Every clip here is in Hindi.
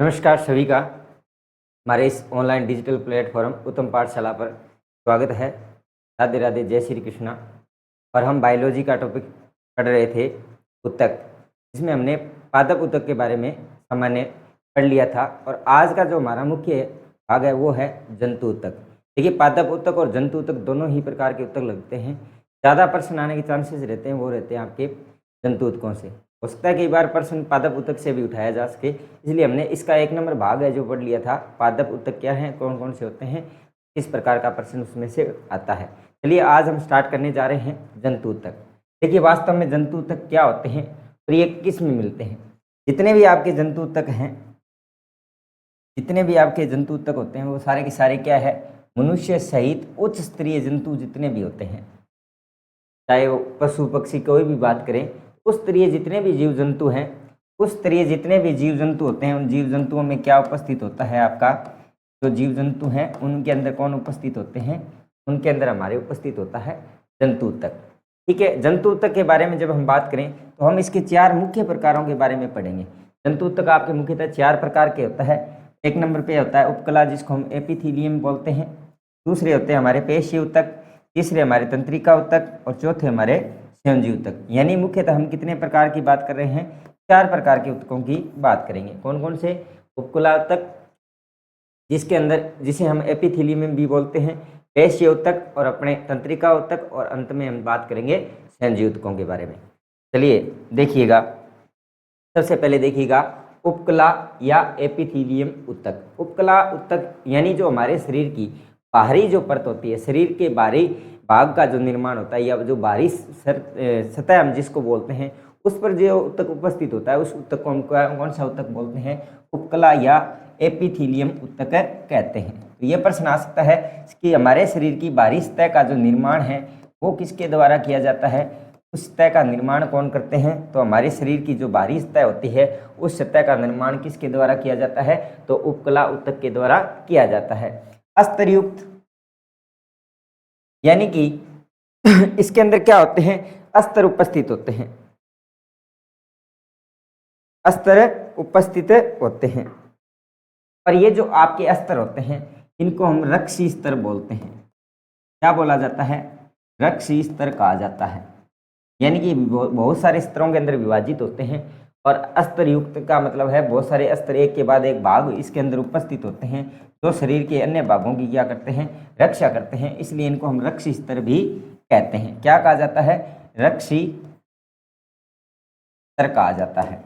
नमस्कार सभी का हमारे इस ऑनलाइन डिजिटल प्लेटफॉर्म उत्तम पाठशाला पर स्वागत है। राधे राधे, जय श्री कृष्णा। और हम बायोलॉजी का टॉपिक पढ़ रहे थे ऊतक, जिसमें हमने पादप ऊतक के बारे में सामान्य पढ़ लिया था। और आज का जो हमारा मुख्य भाग है वो है जंतु ऊतक। देखिए, पादप ऊतक और जंतु ऊतक दोनों ही प्रकार के ऊतक लगते हैं। ज़्यादा प्रश्न आने के चांसेस रहते हैं, वो रहते हैं आपके जंतु ऊतकों से। हो सकता है कई बार प्रश्न पादप ऊतक से भी उठाया जा सके, इसलिए हमने इसका 1 नंबर भाग है जो पढ़ लिया था। पादप ऊतक क्या हैं, कौन कौन से होते हैं, किस प्रकार का प्रश्न उसमें से आता है। चलिए आज हम स्टार्ट करने जा रहे हैं जंतु ऊतक। देखिए, वास्तव में जंतु ऊतक क्या होते हैं और ये किस में मिलते हैं। जितने भी आपके जंतु ऊतक हैं, जितने भी आपके जंतु ऊतक होते हैं वो सारे के सारे क्या है, मनुष्य सहित उच्च स्तरीय जंतु जितने भी होते हैं, चाहे वो पशु पक्षी कोई भी बात करें, उस स्तरीय जितने भी जीव जंतु हैं, उस स्तरीय जितने भी जीव जंतु होते हैं, उन जीव जंतुओं में क्या उपस्थित होता है, आपका जो जीव जंतु हैं उनके अंदर कौन उपस्थित होते हैं, उनके अंदर हमारे उपस्थित होता है जंतु ऊतक। ठीक है, जंतु ऊतक के बारे में जब हम बात करें तो हम इसके 4 मुख्य प्रकारों के बारे में पढ़ेंगे। जंतु ऊतक आपके मुख्यतः 4 प्रकार के होता है। 1 नंबर पे होता है उपकला, जिसको हम एपिथीलियम बोलते हैं। दूसरे होते हैं हमारे पेशीय ऊतक, तीसरे हमारे तंत्रिका ऊतक और चौथे हमारे संयोजी ऊतक। यानी मुख्यतः हम कितने प्रकार की बात कर रहे हैं, 4 प्रकार के ऊतकों की बात करेंगे। कौन कौन से, उपकुला ऊतक जिसके अंदर, जिसे हम एपिथीलियम भी बोलते हैं, पेशीय ऊतक और अपने तंत्रिका ऊतक, और अंत में हम बात करेंगे संयोजी ऊतकों के बारे में। चलिए देखिएगा, सबसे पहले देखिएगा उपकला या एपिथीलियम ऊतक। उपकला ऊतक यानी जो हमारे शरीर की बाहरी जो परत होती है, शरीर के बाहरी भाग का जो निर्माण होता है, या जो बाहरी सतह हम जिसको बोलते हैं, उस पर जो ऊतक उपस्थित होता है, उस ऊतक को हम कौन सा ऊतक बोलते हैं, उपकला या एपिथीलियम ऊतक कहते हैं। तो ये प्रश्न आ सकता है कि हमारे शरीर की बाहरी सतह का जो निर्माण है वो किसके द्वारा किया जाता है, उस सतह का निर्माण कौन करते हैं। तो हमारे शरीर की जो बाहरी सतह होती है, उस सतह का निर्माण किसके द्वारा किया जाता है, तो उपकला ऊतक के द्वारा किया जाता है। अस्तरयुक्त यानी कि इसके अंदर क्या होते हैं, अस्तर उपस्थित होते हैं, अस्तर उपस्थित होते हैं। और ये जो आपके अस्तर होते हैं इनको हम रक्षी स्तर बोलते हैं। क्या बोला जाता है, रक्षी स्तर कहा जाता है। यानी कि बहुत सारे स्तरों के अंदर विभाजित होते हैं, और अस्तर युक्त का मतलब है बहुत सारे अस्तर एक के बाद एक भाग इसके अंदर उपस्थित होते हैं, जो शरीर के अन्य भागों की क्या करते हैं, रक्षा करते हैं। इसलिए इनको हम रक्षी स्तर भी कहते हैं। क्या कहा जाता है, रक्षी स्तर कहा जाता है,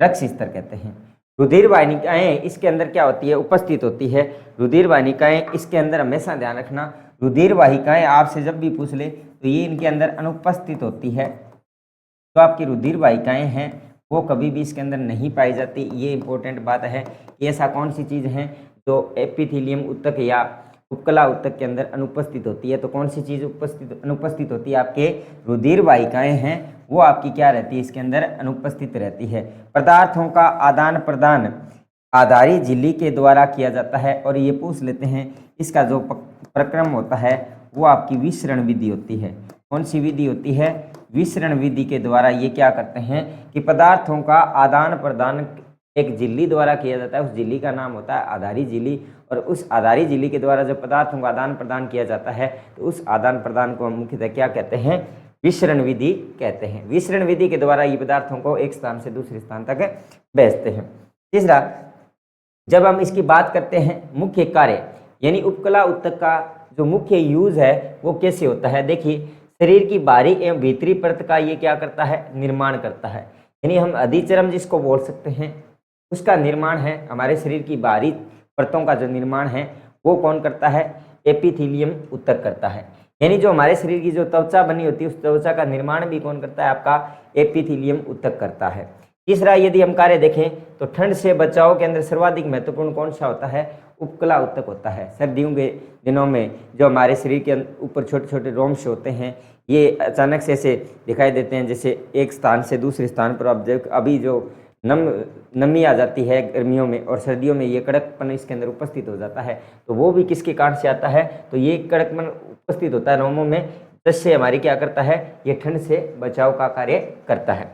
रक्षी स्तर कहते हैं। रुधिर वाहिनिकाएं इसके अंदर क्या होती है, उपस्थित होती है। रुधिर वाहिनिकाएं इसके अंदर हमेशा ध्यान रखना, रुधिर वाहिकाएं आपसे जब भी पूछ ले तो ये इनके अंदर अनुपस्थित होती है। तो आपकी रुधिर वाहिकाएं हैं वो कभी भी इसके अंदर नहीं पाई जाती। ये इंपॉर्टेंट बात है कि ऐसा कौन सी चीज़ है जो एपिथीलियम ऊतक या उपकला ऊतक के अंदर अनुपस्थित होती है। तो कौन सी चीज़ अनुपस्थित होती है, आपके रुधिर वाहिकाएं हैं वो आपकी क्या रहती है, इसके अंदर अनुपस्थित रहती है। पदार्थों का आदान प्रदान आधारी झिल्ली के द्वारा किया जाता है। और ये पूछ लेते हैं इसका जो प्रक्रम होता है वो आपकी विसरण विधि होती है। कौन सी विधि होती है, विसरण विधि के द्वारा ये क्या करते हैं कि पदार्थों का आदान प्रदान एक झिल्ली द्वारा किया जाता है। उस झिल्ली का नाम होता है आधारी झिल्ली, और उस आधारी झिल्ली के द्वारा जब पदार्थों का आदान प्रदान किया जाता है तो उस आदान प्रदान को हम मुख्यतः क्या कहते हैं, विसरण विधि कहते हैं। विसरण विधि के द्वारा ये पदार्थों को एक स्थान से दूसरे स्थान तक भेजते हैं। तीसरा, जब हम इसकी बात करते हैं मुख्य कार्य, यानी उपकला ऊतक का जो मुख्य यूज है वो कैसे होता है। देखिए, शरीर की बाहरी एवं भीतरी परत का ये क्या करता है, निर्माण करता है। यानी हम अधिचर्म जिसको बोल सकते हैं, उसका निर्माण है, हमारे शरीर की बाहरी परतों का जो निर्माण है वो कौन करता है, एपिथीलियम ऊतक करता है। यानी जो हमारे शरीर की जो त्वचा बनी होती है उस त्वचा का निर्माण भी कौन करता है, आपका एपिथीलियम ऊतक करता है। तीसरा, यदि हम कार्य देखें तो ठंड से बचाव के अंदर सर्वाधिक महत्वपूर्ण कौन सा होता है, उपकला ऊतक होता है। सर्दियों के दिनों में जो हमारे शरीर के ऊपर छोटे छोटे रोमश होते हैं ये अचानक से ऐसे दिखाई देते हैं, जैसे एक स्थान से दूसरे स्थान पर अब अभी जो नमी आ जाती है गर्मियों में, और सर्दियों में ये कड़कपन इसके अंदर उपस्थित हो जाता है। तो वो भी किसके कारण से आता है, तो ये कड़कपन उपस्थित होता है रोमों में, जिससे हमारी क्या करता है, ये ठंड से बचाव का कार्य करता है।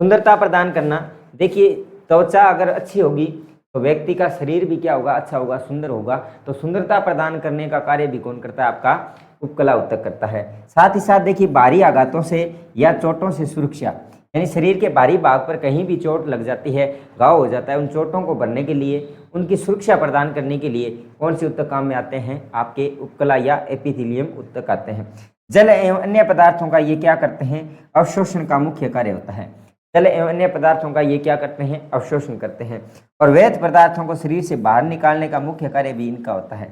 सुंदरता प्रदान करना, देखिए त्वचा अगर अच्छी होगी तो व्यक्ति का शरीर भी क्या होगा, अच्छा होगा, सुंदर होगा। तो सुंदरता प्रदान करने का कार्य भी कौन करता है, आपका उपकला उत्तक करता है। साथ ही साथ देखिए बाहरी आघातों से या चोटों से सुरक्षा, यानी शरीर के बाहरी भाग पर कहीं भी चोट लग जाती है, घाव हो जाता है, उन चोटों को भरने के लिए, उनकी सुरक्षा प्रदान करने के लिए कौन से उत्तक काम में आते हैं, आपके उपकला या एपिथेलियम उत्तक आते हैं। जल एवं अन्य पदार्थों का ये क्या करते हैं, अवशोषण का मुख्य कार्य होता है। जल एवं अन्य पदार्थों का ये क्या करते हैं, अवशोषण करते हैं। और व्यर्थ पदार्थों को शरीर से बाहर निकालने का मुख्य कार्य भी इनका होता है।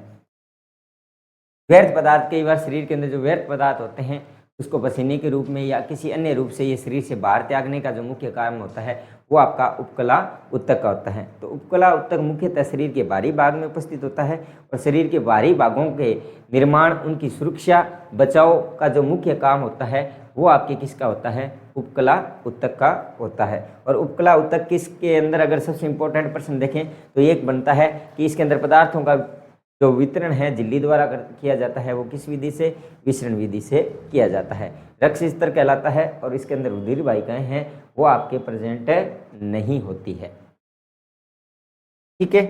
व्यर्थ पदार्थ, कई बार शरीर के अंदर जो व्यर्थ पदार्थ होते हैं उसको पसीने के रूप में या किसी अन्य रूप से ये शरीर से बाहर त्यागने का जो मुख्य कारण होता है वो आपका उपकला उत्तक का होता है। तो उपकला उत्तक मुख्यतः शरीर के बाहरी भाग में उपस्थित होता है और शरीर के बाहरी भागों के निर्माण, उनकी सुरक्षा, बचाव का जो मुख्य काम होता है वो आपके किसका होता है, उपकला उत्तक का होता है। और उपकला उत्तक किसके अंदर अगर सबसे इंपॉर्टेंट प्रश्न देखें तो एक बनता है कि इसके अंदर पदार्थों का जो वितरण है झिल्ली द्वारा किया जाता है, वो किस विधि से, विसरण विधि से किया जाता है। रक्त स्तर कहलाता है और इसके अंदर रुधिर वाहिकाएं हैं वो आपके प्रेजेंट नहीं होती है। ठीक है,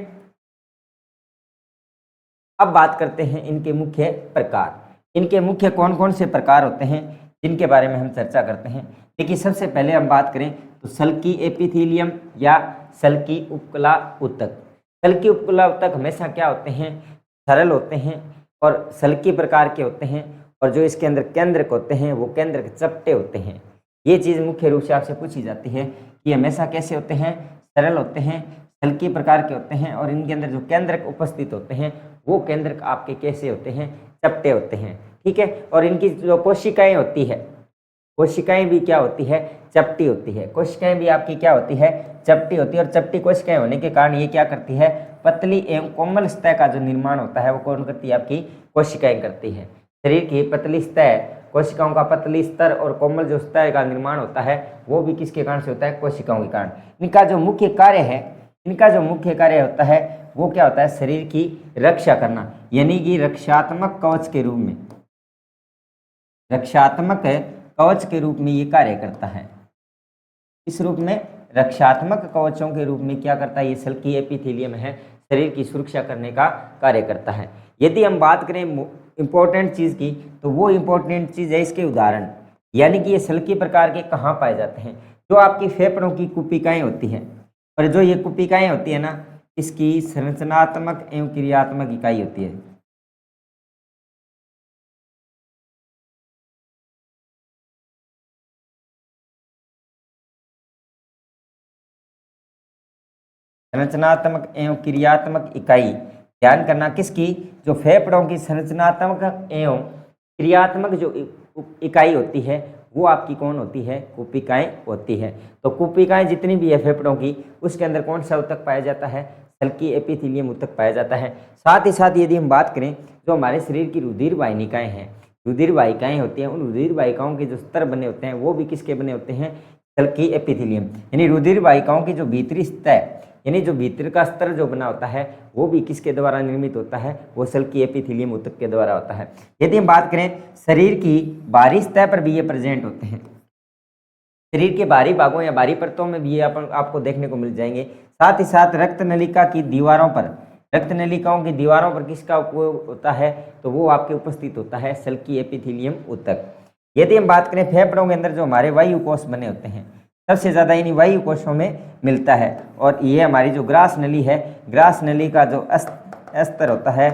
अब बात करते हैं इनके मुख्य प्रकार। इनके मुख्य कौन कौन से प्रकार होते हैं जिनके बारे में हम चर्चा करते हैं। देखिए सबसे पहले हम बात करें तो सल्की एपिथेलियम या सल्की उपकला उत्तक। सल्की उपकला उत्तक हमेशा क्या होते हैं, सरल होते हैं और सल्की प्रकार के होते हैं और जो इसके अंदर केंद्रक होते हैं वो केंद्रक चपटे होते हैं। ये चीज़ मुख्य रूप से आपसे पूछी जाती है कि हमेशा कैसे होते हैं, सरल होते हैं, सल्की प्रकार के होते हैं और इनके अंदर जो केंद्रक उपस्थित होते हैं वो केंद्रक आपके कैसे होते हैं, चपटे होते हैं। ठीक है, और इनकी जो कोशिकाएं होती है, कोशिकाएं भी क्या होती है, चपटी होती है। कोशिकाएं भी आपकी क्या होती है, चपटी होती है। और चपटी कोशिकाएं होने के कारण ये क्या करती है, पतली एवं कोमल सतह का जो निर्माण होता है वो कौन करती है, आपकी कोशिकाएं करती है। शरीर की पतली सतह, कोशिकाओं का पतली स्तर और कोमल जो सतह का निर्माण होता है वो भी किसके कारण से होता है, कोशिकाओं के कारण। इनका जो मुख्य कार्य है, इनका जो मुख्य कार्य होता है वो क्या होता है, शरीर की रक्षा करना, यानी कि रक्षात्मक कवच के रूप में, रक्षात्मक कवच के रूप में ये कार्य करता है। इस रूप में रक्षात्मक कवचों के रूप में क्या करता है, ये सल्की एपिथेलियम है, शरीर की सुरक्षा करने का कार्य करता है। यदि हम बात करें इंपॉर्टेंट चीज़ की तो वो इंपॉर्टेंट चीज़ है इसके उदाहरण, यानी कि ये सल्की प्रकार के कहाँ पाए जाते हैं, जो आपकी फेफड़ों की कुपिकाएँ होती हैं। और जो ये कुपिकाएँ होती है ना, इसकी संरचनात्मक एवं क्रियात्मक इकाई होती है। संरचनात्मक एवं क्रियात्मक इकाई, ध्यान करना किसकी, जो फेफड़ों की संरचनात्मक एवं क्रियात्मक जो इकाई होती है वो आपकी कौन होती है, कुपिकाएं होती है। तो कुपिकाएं जितनी भी है फेफड़ों की, उसके अंदर कौन सा उत्तक पाया जाता है, सल्की एपिथेलियम उत्तक पाया जाता है। साथ ही साथ यदि हम बात करें जो हमारे शरीर की रुधिर वाहिकाएं हैं, रुधिर वाहिकाएं होती हैं, उन रुधिर वाहिकाओं के जो स्तर बने होते हैं वो भी किसके बने होते हैं, सल्की एपिथेलियम। यानी रुधिर वाहिकाओं की जो भीतरी सतह, यानी जो भीतर का स्तर जो बना होता है वो भी किसके द्वारा निर्मित होता है, वो सल्की एपिथेलियम उत्तक के द्वारा होता है। यदि हम बात करें शरीर की बाहरी सतह पर भी ये प्रेजेंट होते हैं, शरीर के बाहरी भागों या बाहरी परतों में भी ये आपको देखने को मिल जाएंगे। साथ ही साथ रक्त नलिका की दीवारों पर, रक्त नलिकाओं की दीवारों पर किसका उपयोग होता है, तो वो आपके उपस्थित होता है सल्की एपिथेलियम उत्तक। यदि हम बात करें फेफड़ों के अंदर जो हमारे वायु कोष बने होते हैं, सबसे ज़्यादा इन्हीं वायु कोषों में मिलता है। और ये हमारी जो ग्रास नली है, ग्रास नली का जो अस्तर होता है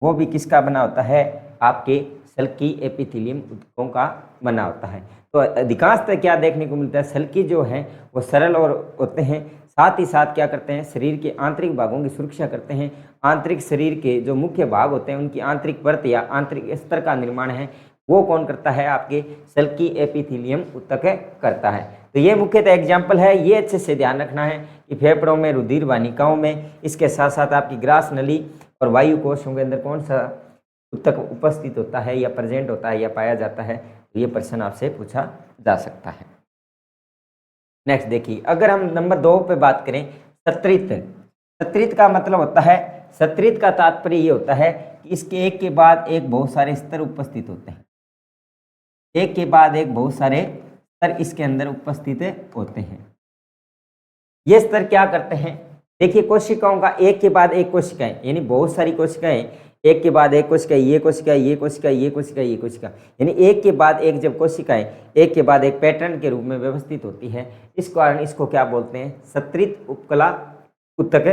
वो भी किसका बना होता है, आपके सल्की एपिथेलियम उत्तकों का बना होता है। तो अधिकांशतः क्या देखने को मिलता है, सल्की जो है वो सरल और होते हैं, साथ ही साथ क्या करते हैं, शरीर के आंतरिक भागों की सुरक्षा करते हैं। आंतरिक शरीर के जो मुख्य भाग होते हैं उनकी आंतरिक परत या आंतरिक स्तर का निर्माण है वो कौन करता है, आपके सल्की एपिथेलियम उत्तक करता है। तो ये मुख्यतः एग्जाम्पल है, ये अच्छे से ध्यान रखना है कि फेफड़ों में, रुधिर वाहिकाओं में, इसके साथ साथ आपकी ग्रास नली और वायु कोषों के अंदर कौन सा उत्तक उपस्थित होता है या प्रेजेंट होता है या पाया जाता है, तो ये प्रश्न आपसे पूछा जा सकता है। नेक्स्ट देखिए, अगर हम नंबर 2 पे बात करें, सत्रित। सत्रित का मतलब होता है, सत्रित का तात्पर्य ये होता है कि इसके एक के बाद एक बहुत सारे स्तर उपस्थित होते हैं, एक के बाद एक बहुत सारे स्तर इसके अंदर उपस्थित होते हैं। ये स्तर क्या करते हैं, देखिए कोशिकाओं का एक के बाद एक कोशिकाएं, यानी बहुत सारी कोशिकाएं, एक के बाद एक कोशिका, ये कोशिका, ये कोशिका, ये कोशिका, ये कोशिका, यानी एक के बाद एक जब कोशिकाएं एक के बाद एक पैटर्न के रूप में व्यवस्थित होती है, इस कारण इसको क्या बोलते हैं, सत्रित उपकला ऊतक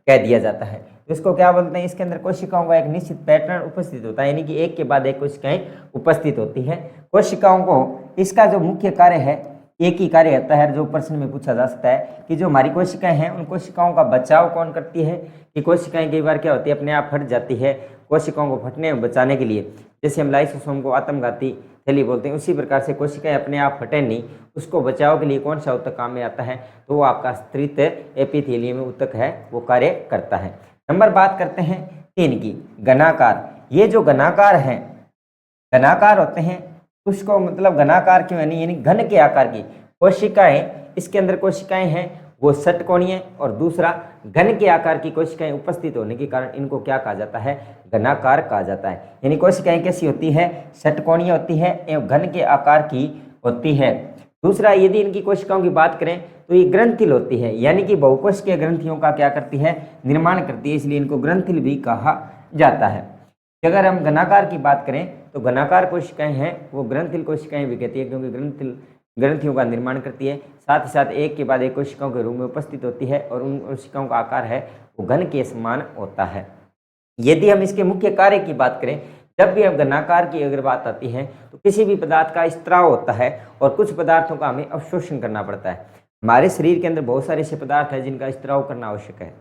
कह दिया जाता है। इसको क्या बोलते हैं, इसके अंदर कोशिकाओं का एक निश्चित पैटर्न उपस्थित होता है, यानी कि एक के बाद एक कोशिकाएं उपस्थित होती है। कोशिकाओं को इसका जो मुख्य कार्य है, एक ही कार्य होता है, जो प्रश्न में पूछा जा सकता है कि जो हमारी कोशिकाएं हैं उन कोशिकाओं का बचाव कौन करती है, कि कोशिकाएं कई बार क्या होती है, अपने आप फट जाती है, कोशिकाओं को फटने में बचाने के लिए, जैसे हम लाइसोसोम को आत्मघाती थैली बोलते हैं, उसी प्रकार से कोशिकाएं अपने आप फटे नहीं, उसको बचाव के लिए कौन सा ऊतक काम में आता है, तो वो आपका स्तृत एपिथेलियम ऊतक है, वो कार्य करता है। नंबर बात करते हैं 3 की, घनाकार। ये जो घनाकार हैं, घनाकार होते हैं, उसको मतलब घनाकार क्यों, यानी घन के आकार की कोशिकाएं, इसके अंदर कोशिकाएं हैं वो षटकोणीय, और दूसरा घन के आकार की कोशिकाएं उपस्थित होने के कारण इनको क्या कहा जाता है, घनाकार कहा जाता है। यानी कोशिकाएं कैसी होती है, षटकोणीय होती है एवं घन के आकार की होती है। दूसरा, यदि इनकी कोशिकाओं की बात करें तो ये ग्रंथिल होती है, यानी कि बहुकोशिकीय ग्रंथियों का क्या करती है, निर्माण करती है, इसलिए इनको ग्रंथिल भी कहा जाता है। अगर हम घनाकार की बात करें तो घनाकार कोशिकाएं हैं वो ग्रंथिल कोशिकाएं भी कहती है, क्योंकि ग्रंथिल ग्रंथियों का निर्माण करती है, साथ ही साथ एक के बाद एक कोशिकाओं के रूप में उपस्थित होती है, और उन कोशिकाओं का आकार है वो घन के समान होता है। यदि हम इसके मुख्य कार्य की बात करें, जब भी हम घनाकार की अगर बात आती है तो किसी भी पदार्थ का स्त्राव होता है और कुछ पदार्थों का हमें अवशोषण करना पड़ता है। हमारे शरीर के अंदर बहुत सारे ऐसे पदार्थ हैं जिनका स्त्राव करना आवश्यक है,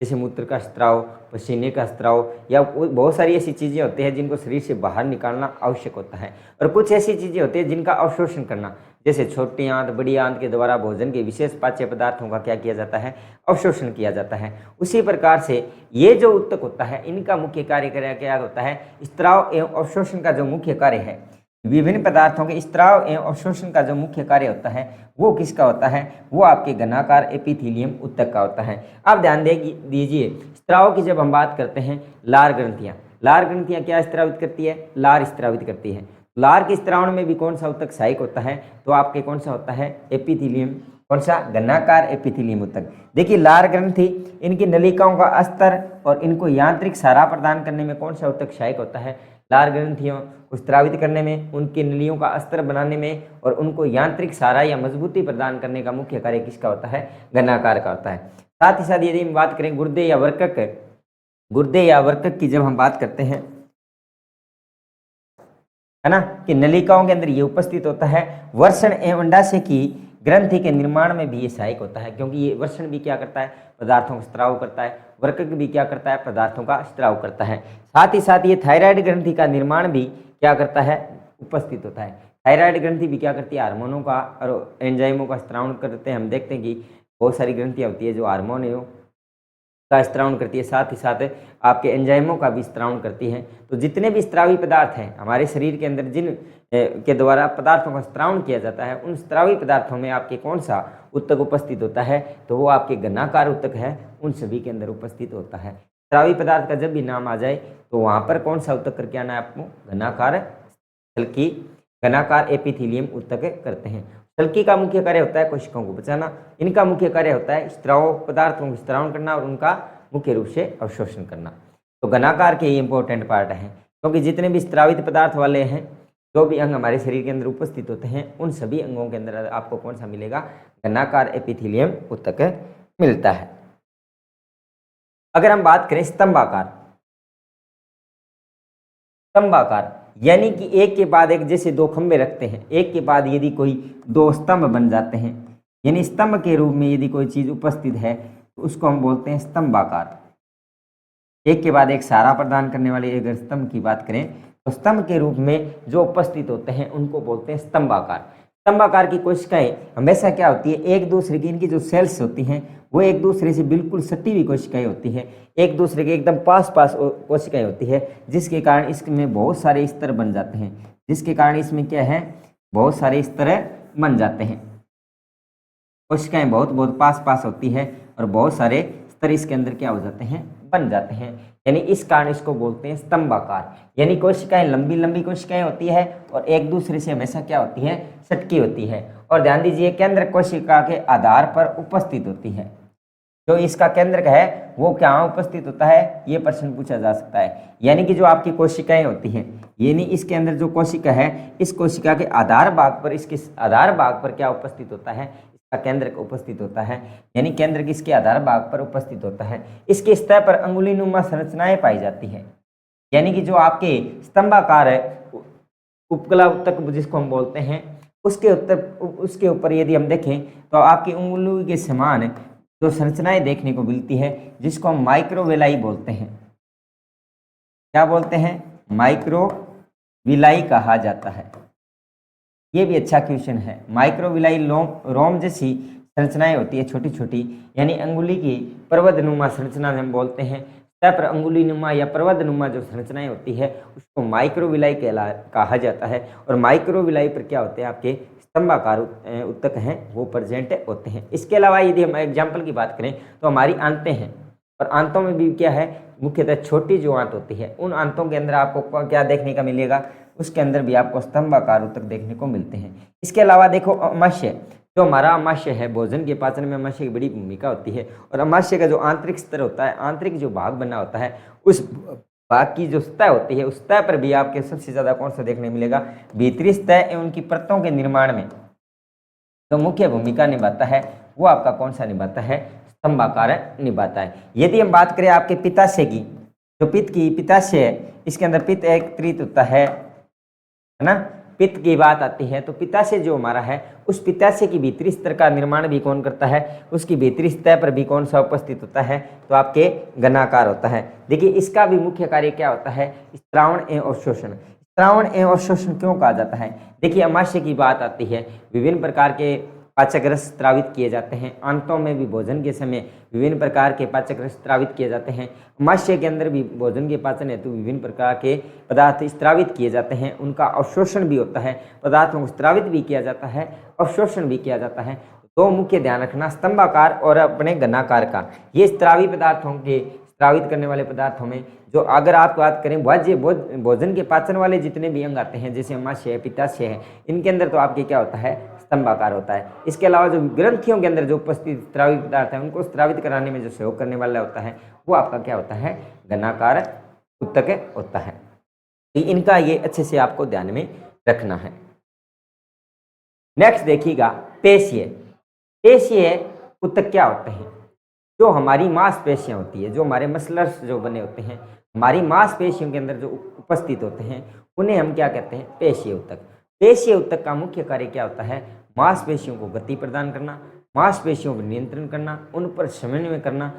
जैसे मूत्र का स्त्राव, पसीने का स्त्राव, या बहुत सारी ऐसी चीज़ें होती हैं जिनको शरीर से बाहर निकालना आवश्यक होता है, और कुछ ऐसी चीज़ें होती हैं जिनका अवशोषण करना, जैसे छोटी आंत, बड़ी आंत के द्वारा भोजन के विशेष पाच्य पदार्थों का क्या किया जाता है, अवशोषण किया जाता है। उसी प्रकार से ये जो ऊतक होता है, इनका मुख्य कार्य क्या होता है, स्त्राव एवं अवशोषण का जो मुख्य कार्य है, विभिन्न पदार्थों के स्त्राव एवं अवशोषण का जो मुख्य कार्य होता है वो किसका होता है, वो आपके घनाकार एपिथेलियम ऊतक का होता है। अब ध्यान दीजिए, स्त्राव की जब हम बात करते हैं, लार ग्रंथियां क्या स्त्रावित करती है, लार स्त्रावित करती है। लार के स्त्रावण में भी कौन सा ऊतक सहायक होता है, तो आपके कौन सा होता है, एपिथेलियम, कौन सा, घनाकार एपिथेलियम ऊतक। देखिए लार ग्रंथि इनकी नलिकाओं का अस्तर और इनको यांत्रिक सहारा प्रदान करने में कौन सा ऊतक सहायक होता है, लार ग्रंथियों को स्त्रावित करने में, उनकी नलियों का अस्तर बनाने में और उनको यांत्रिक सहारा या मजबूती प्रदान करने का मुख्य कार्य किसका होता है, घनाकार का होता है। साथ ही साथ यदि हम बात करें गुर्दे या वर्कक की जब हम बात करते हैं, है ना, कि नलिकाओं के अंदर ये उपस्थित होता है, वर्षण एवं अंडाशय की ग्रंथि के निर्माण में भी ये सहायक होता है, क्योंकि ये वर्षण भी क्या करता है, पदार्थों का स्त्राव करता है, वर्कक भी क्या करता है, पदार्थों का स्त्राव करता है। साथ ही साथ ये थायराइड ग्रंथि का निर्माण भी क्या करता है, उपस्थित होता है। थायराइड ग्रंथि भी क्या करती है, हार्मोनों का और एंजाइमों का स्त्रावण करते हैं। हम देखते हैं कि बहुत सारी ग्रंथियाँ होती है जो हार्मोन का स्त्रावण करती है, साथ ही साथ आपके एंजाइमों का भी स्त्रावण करती है। तो जितने भी स्त्रावी पदार्थ हैं हमारे शरीर के अंदर, जिन के द्वारा पदार्थों का स्त्रावण किया जाता है, उन स्त्रावी पदार्थों में आपके कौन सा ऊतक उपस्थित होता है, तो वो आपके घनाकार ऊतक है, उन सभी के अंदर उपस्थित होता है। स्त्रावी पदार्थ का जब भी नाम आ जाए तो वहाँ पर कौन सा ऊतक करके आना है आपको, घनाकार एपिथेलियम ऊतक करते हैं। सल्की का मुख्य कार्य होता है कोशिकाओं को बचाना, इनका मुख्य कार्य होता है स्त्राव पदार्थों को स्त्रावण करना और उनका मुख्य रूप से अवशोषण करना। तो घनाकार के ये इंपॉर्टेंट पार्ट हैं, क्योंकि जितने भी स्त्रावित पदार्थ वाले हैं, जो भी अंग हमारे शरीर के अंदर उपस्थित होते हैं, उन सभी अंगों के अंदर आपको कौन सा मिलेगा, घनाकार एपिथेलियम ऊतक मिलता है। अगर हम बात करें स्तंभाकार, यानी कि एक के बाद एक, जैसे दो खंबे रखते हैं, एक के बाद यदि कोई दो स्तंभ बन जाते हैं, यानी स्तंभ के रूप में यदि कोई चीज उपस्थित है तो उसको हम बोलते हैं स्तंभाकार। एक के बाद एक सहारा प्रदान करने वाले अगर स्तंभ की बात करें तो स्तंभ के रूप में जो उपस्थित होते हैं उनको बोलते हैं स्तंभाकार। स्तंभाकार की कोशिकाएं हमेशा क्या होती है, एक दूसरे की, इनकी जो सेल्स होती हैं वो एक दूसरे से बिल्कुल सटी हुई कोशिकाएं होती है, एक दूसरे के एकदम पास कोशिकाएं होती है, जिसके कारण इसमें बहुत सारे स्तर बन जाते हैं, जिसके कारण इसमें क्या है, बहुत सारे स्तर बन जाते हैं। कोशिकाएं बहुत पास होती है और बहुत सारे स्तर इसके अंदर क्या हो जाते हैं, बन जाते हैं, यानी इस कारण इसको बोलते हैं स्तंभाकार। यानी कोशिकाएं लंबी लंबी कोशिकाएं होती है और एक दूसरे से हमेशा क्या होती है, सटकी होती है। और ध्यान दीजिए केंद्र कोशिका के आधार पर उपस्थित होती है। जो इसका केंद्रक है वो कहाँ उपस्थित होता है, ये प्रश्न पूछा जा सकता है। यानी कि जो आपकी कोशिकाएं होती हैं, यानी इसके अंदर जो कोशिका है, इस कोशिका के आधार भाग पर, इसके आधार भाग पर क्या उपस्थित होता है, इसका केंद्रक उपस्थित होता है। यानी केंद्रक इसके आधार भाग पर उपस्थित होता है। इसके सतह पर अंगुलीनुमा संरचनाएं पाई जाती है। यानी कि जो आपके स्तंभाकार है, उपकला उत्तक जिसको हम बोलते हैं, उसके ऊपर यदि हम देखें तो आपकी उंगली के समान जो संरचनाएं देखने को मिलती है, जिसको हम माइक्रोविलाई बोलते हैं। क्या बोलते हैं, माइक्रोविलाई कहा जाता है। ये भी अच्छा क्वेश्चन है। माइक्रोविलाई रोम जैसी संरचनाएं होती है, छोटी छोटी, यानी अंगुली की पर्वतनुमा संरचना हम बोलते हैं। सतह पर अंगुलीनुमा या पर्वतनुमा जो संरचनाएं होती है उसको माइक्रोविलाई कहा जाता है। और माइक्रोविलाई पर क्या होते हैं, आपके स्तंभाकार उत्तक हैं वो प्रेजेंट होते हैं। इसके अलावा यदि हम एग्जाम्पल की बात करें तो हमारी आंतें हैं, और आंतों में भी क्या है, मुख्यतः छोटी जो आंत होती है, उन आंतों के अंदर आपको क्या देखने का मिलेगा, उसके अंदर भी आपको स्तंभाकार उत्तक देखने को मिलते हैं। इसके अलावा देखो अमाशय, जो हमारा अमाशय है, भोजन के पाचन में अमाशय की बड़ी भूमिका होती है। और अमाशय का जो आंतरिक स्तर होता है, आंतरिक जो भाग बना होता है, उस भाग की जो सतह होती है, उस सतह पर भी आपके सबसे ज्यादा कौन सा देखने मिलेगा, भीतरी सतह एवं उनकी परतों के निर्माण में जो मुख्य भूमिका निभाता है वो आपका कौन सा निभाता है, स्तंभाकार निभाता है। यदि हम बात करें आपके पित्ताशय की, जो पित्त की पित्ताशय है, इसके अंदर पित्त एकत्रित होता है ना, पित्त की बात आती है तो पित्ताशय जो हमारा है, उस पित्ताशय की भीतरी स्तर का निर्माण भी कौन करता है, उसकी भीतरी सतह पर भी कौन सा उपस्थित होता है, तो आपके घनाकार होता है। देखिए इसका भी मुख्य कार्य क्या होता है, स्त्रावण एवं अवशोषण। स्त्रावण एवं अवशोषण क्यों कहा जाता है, देखिए अमाशय की बात आती है, विभिन्न प्रकार के पाचक रस स्त्रावित किए जाते हैं। आंतों में भी भोजन के समय विभिन्न प्रकार के पाचक रस स्त्रावित किए जाते हैं। अमाशय के अंदर भी भोजन के पाचन हेतु विभिन्न प्रकार के पदार्थ स्त्रावित किए जाते हैं। उनका अवशोषण भी होता है, पदार्थों को स्त्रावित भी किया जाता है, अवशोषण भी किया जाता है। तो मुख्य ध्यान रखना स्तंभाकार और अपने घनाकार का। ये स्त्रावी पदार्थों के, स्त्रावित करने वाले पदार्थों में जो अगर आप बात करें भाज्य भोजन के पाचन वाले जितने भी अंग आते हैं, जैसे अमाशय है, पित्ताशय है, इनके अंदर तो आपके क्या होता है, स्तंभाकार होता है। इसके अलावा जो ग्रंथियों के अंदर जो उपस्थित स्त्रावित पदार्थ है, उनको स्त्रावित कराने में जो सहयोग करने वाला होता है वो आपका क्या होता है, घनाकार उत्तक होता है। तो इनका ये अच्छे से आपको ध्यान में रखना है। नेक्स्ट देखिएगा पेशीय। पेशीय उत्तक क्या होते हैं, जो हमारी मांसपेशियां होती है, जो हमारे मसलर्स जो बने होते हैं, हमारी मांसपेशियों के अंदर जो उपस्थित होते हैं, उन्हें हम क्या कहते हैं, पेशीय उत्तक। पेशीय उत्तक का मुख्य कार्य क्या होता है, मांसपेशियों को गति प्रदान करना, मांसपेशियों पर नियंत्रण करना, उन पर समन्वय करना।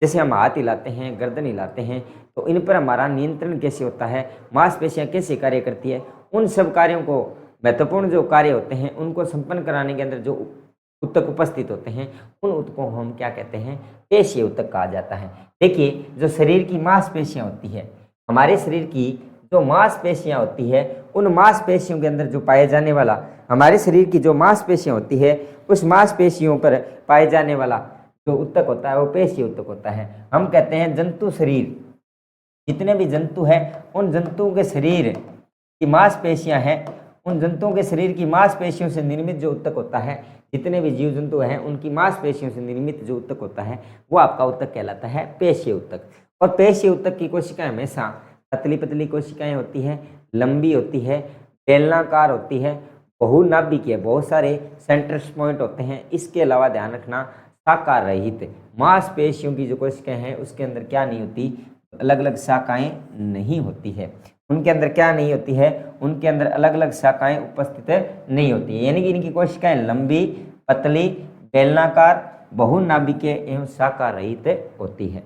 जैसे हम हाथ हिलाते हैं, गर्दन हिलाते हैं, तो इन पर हमारा नियंत्रण कैसे होता है, मांसपेशियां कैसे कार्य करती है, उन सब कार्यों को, महत्वपूर्ण जो कार्य होते हैं उनको संपन्न कराने के अंदर जो उत्तक उपस्थित होते हैं, उन उत्तकों को हम क्या कहते हैं, पेशीय उत्तक कहा जाता है। देखिए जो शरीर की मांसपेशियां होती है, हमारे शरीर की जो मांसपेशियां होती है, उन मांसपेशियों के अंदर जो पाए जाने वाला, हमारे शरीर की जो मांसपेशियां होती है, उस मांसपेशियों पर पाए जाने वाला जो उत्तक होता है वो पेशीय उत्तक होता है। हम कहते हैं जंतु शरीर, जितने भी जंतु हैं उन जंतुओं के शरीर की मांसपेशियां हैं, उन जंतुओं के शरीर की मांसपेशियों से निर्मित जो उत्तक होता है, जितने भी जीव जंतु हैं उनकी मांसपेशियों से निर्मित जो उत्तक होता है वो आपका उत्तक कहलाता है पेशीय उत्तक। और पेशीय उत्तक की कोशिकाएं हमेशा पतली पतली कोशिकाएं होती हैं, लंबी होती है, बेलनाकार होती है, बहुनाभिक है, बहुत सारे सेंटर्स पॉइंट होते हैं। इसके अलावा ध्यान रखना शाखा रहित मांसपेशियों की जो कोशिकाएं हैं उसके अंदर क्या नहीं होती, अलग अलग शाखाएं नहीं होती है। उनके अंदर क्या नहीं होती है, उनके अंदर अलग अलग शाखाएं उपस्थित नहीं होती है। यानी कि इनकी कोशिकाएं लंबी, पतली, बेलनाकार, बहुनाभिकीय एवं शाखा रहित होती है।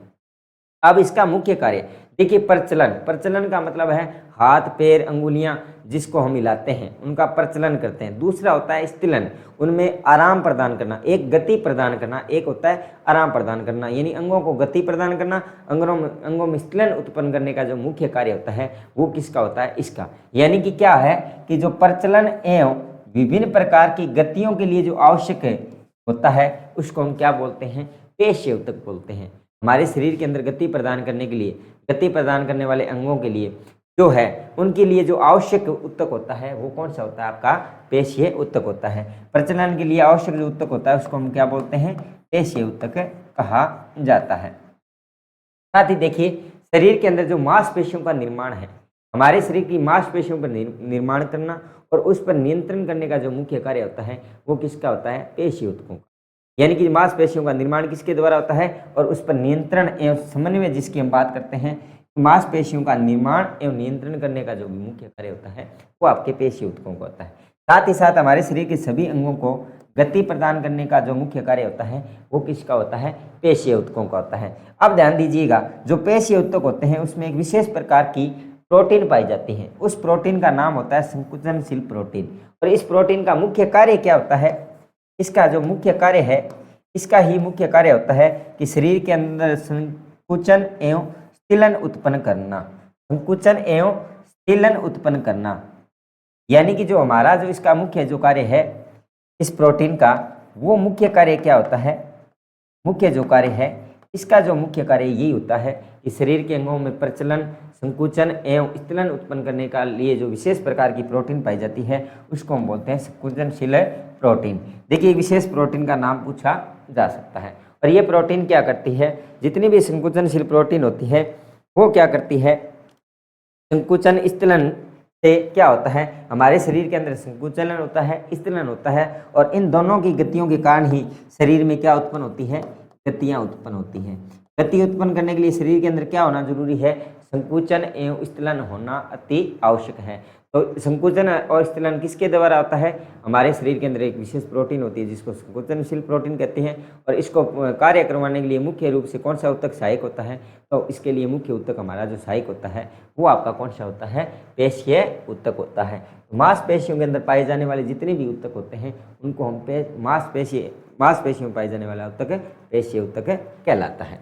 अब इसका मुख्य कार्य देखिए, प्रचलन। प्रचलन का मतलब है हाथ, पैर, अंगुलियां जिसको हम हिलाते हैं उनका प्रचलन करते हैं। दूसरा होता है स्थिलन, उनमें आराम प्रदान करना, एक गति प्रदान करना, एक होता है आराम प्रदान करना, यानी अंगों को गति प्रदान करना, अंगों में स्थिलन उत्पन्न करने का जो मुख्य कार्य होता है वो किसका होता है, इसका। यानी कि क्या है कि जो प्रचलन एवं विभिन्न प्रकार की गतियों के लिए जो आवश्यक होता है उसको हम क्या बोलते हैं, पेशीय उत्तक बोलते हैं। हमारे शरीर के अंदर गति प्रदान करने के लिए, गति प्रदान करने वाले अंगों के लिए जो है, उनके लिए जो आवश्यक ऊतक होता है वो कौन सा होता है? आपका पेशीय ऊतक होता है। प्रजनन के लिए आवश्यक जो ऊतक होता है उसको हम क्या बोलते हैं? पेशीय ऊतक कहा जाता है। साथ ही देखिए, शरीर के अंदर जो मांसपेशियों का निर्माण है, हमारे शरीर की मांसपेशियों पर निर्माण करना और उस पर नियंत्रण करने का जो मुख्य कार्य होता है वो किसका होता है? पेशीय ऊतकों का। यानी कि मांसपेशियों का निर्माण किसके द्वारा होता है और उस पर नियंत्रण एवं समन्वय जिसकी हम बात करते हैं, मांसपेशियों का निर्माण एवं नियंत्रण करने का जो भी मुख्य कार्य होता है वो आपके पेशीय ऊतकों का होता है। साथ ही साथ हमारे शरीर के सभी अंगों को गति प्रदान करने का जो मुख्य कार्य होता है वो किसका होता है? पेशीय ऊतकों का होता है। अब ध्यान दीजिएगा, जो पेशीय ऊतक होते हैं उसमें एक विशेष प्रकार की प्रोटीन पाई जाती है। उस प्रोटीन का नाम होता है संकुचनशील प्रोटीन। और इस प्रोटीन का मुख्य कार्य क्या होता है? इसका जो मुख्य कार्य है, इसका ही मुख्य कार्य होता है कि शरीर के अंदर संकुचन एवं स्थिलन उत्पन्न करना। संकुचन एवं स्थिलन उत्पन्न करना, यानी कि जो हमारा जो इसका मुख्य जो कार्य है इस प्रोटीन का, वो मुख्य कार्य क्या होता है? मुख्य जो कार्य है इसका जो मुख्य कार्य यही होता है कि शरीर के अंगों में प्रचलन, संकुचन एवं स्थिलन उत्पन्न करने का लिए जो विशेष प्रकार की प्रोटीन पाई जाती है उसको हम बोलते हैं संकुचनशील प्रोटीन। देखिए, विशेष प्रोटीन का नाम पूछा जा सकता है। और ये प्रोटीन क्या करती है? जितनी भी संकुचनशील प्रोटीन होती है वो क्या करती है? संकुचन स्थिलन से क्या होता है? हमारे शरीर के अंदर संकुचन होता है, स्थिलन होता है, और इन दोनों की गतियों के कारण ही शरीर में क्या उत्पन्न होती है? गतियाँ उत्पन्न होती हैं। गति उत्पन्न करने के लिए शरीर के अंदर क्या होना जरूरी है? संकुचन एवं स्थिलन होना अति आवश्यक है। तो संकुचन और स्थिलन किसके द्वारा होता है? हमारे शरीर के अंदर एक विशेष प्रोटीन होती है जिसको संकुचनशील प्रोटीन कहते हैं। और इसको कार्य करवाने के लिए मुख्य रूप से कौन सा ऊतक सहायक होता है? तो इसके लिए मुख्य ऊतक हमारा जो सहायक होता है वो आपका कौन सा होता है? पेशीय ऊतक होता है। मांसपेशियों के अंदर पाए जाने वाले जितने भी ऊतक होते हैं उनको हम मांसपेशियों में पाए जाने वाला ऊतक पेशीय ऊतक कहलाता है।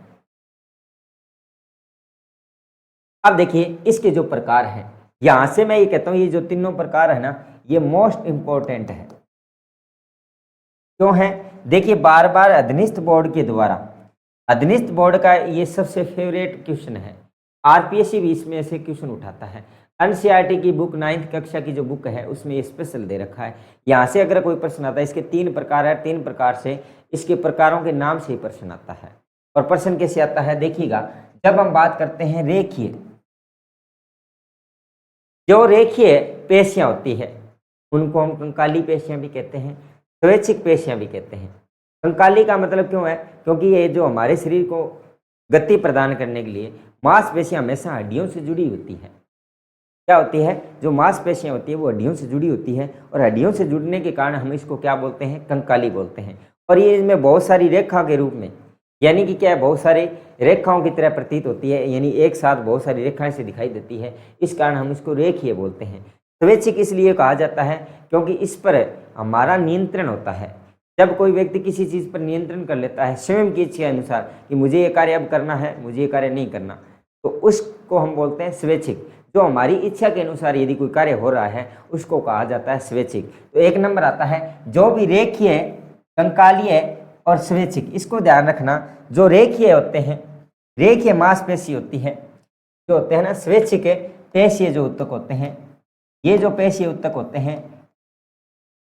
अब देखिए, इसके जो प्रकार हैं, यहां से मैं ये कहता हूं ये जो तीनों प्रकार है ना, ये मोस्ट इंपॉर्टेंट है। क्यों है? देखिए, बार बार अधीनस्थ बोर्ड के द्वारा, अधीनस्थ बोर्ड का ये सबसे फेवरेट क्वेश्चन है। आरपीएससी भी इसमें से क्वेश्चन उठाता है। एनसीईआरटी की बुक 9th कक्षा की जो बुक है उसमें ये स्पेशल दे रखा है। यहाँ से अगर कोई प्रश्न आता है, इसके 3 प्रकार है, 3 प्रकार से इसके प्रकारों के नाम से ही प्रश्न आता है। और प्रश्न कैसे आता है देखिएगा, जब हम बात करते हैं रेखीय, जो रेखीय पेशियां होती है उनको हम कंकाली पेशियां भी कहते हैं, स्वैच्छिक पेशियां भी कहते हैं। कंकाली का मतलब क्यों है? क्योंकि ये जो हमारे शरीर को गति प्रदान करने के लिए मांसपेशियां हमेशा हड्डियों से जुड़ी होती है। क्या होती है? जो मांसपेशियां होती है वो हड्डियों से जुड़ी होती है, और हड्डियों से जुड़ने के कारण हम इसको क्या बोलते हैं? कंकाली बोलते हैं। और ये इसमें बहुत सारी रेखा के रूप में, यानी कि क्या है, बहुत सारी रेखाओं की तरह प्रतीत होती है, यानी एक साथ बहुत सारी रेखाएं से दिखाई देती है, इस कारण हम इसको रेखीय बोलते हैं। स्वैच्छिक इसलिए कहा जाता है क्योंकि इस पर हमारा नियंत्रण होता है। जब कोई व्यक्ति किसी चीज़ पर नियंत्रण कर लेता है स्वयं की इच्छा के अनुसार कि मुझे ये कार्य अब करना है, मुझे ये कार्य नहीं करना, तो उसको हम बोलते हैं स्वैच्छिक। जो हमारी इच्छा के अनुसार यदि कोई कार्य हो रहा है उसको कहा जाता है स्वैच्छिक। तो 1 नंबर आता है जो भी रेखीय, कंकालीय और स्वैच्छिक, इसको ध्यान रखना। जो रेखीय होते हैं, रेखीय मांसपेशी होती है, जो होते हैं ना स्वैच्छिक पेशीय जो ऊतक होते हैं, ये जो पेशीय ऊतक होते हैं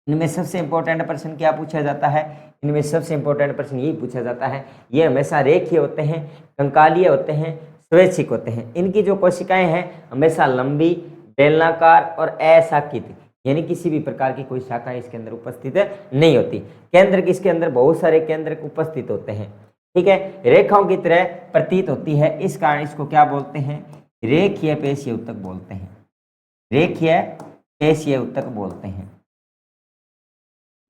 इनमें सबसे इंपॉर्टेंट प्रश्न क्या पूछा जाता है? इनमें सबसे इंपॉर्टेंट प्रश्न यही पूछा जाता है, ये हमेशा रेखीय होते हैं, कंकालीय होते हैं, स्वैच्छिक होते हैं। इनकी जो कोशिकाएं हैं हमेशा लंबी, बेलनाकार और अशाखित, यानी किसी भी प्रकार की कोई शाखाएं इसके अंदर उपस्थित नहीं होती। केंद्र के इसके अंदर बहुत सारे केंद्र उपस्थित होते हैं, ठीक है, रेखाओं की तरह प्रतीत होती है, इस कारण इसको क्या बोलते हैं? रेखीय पेशीय ऊतक बोलते हैं। रेखीय पेशीय ऊतक बोलते हैं,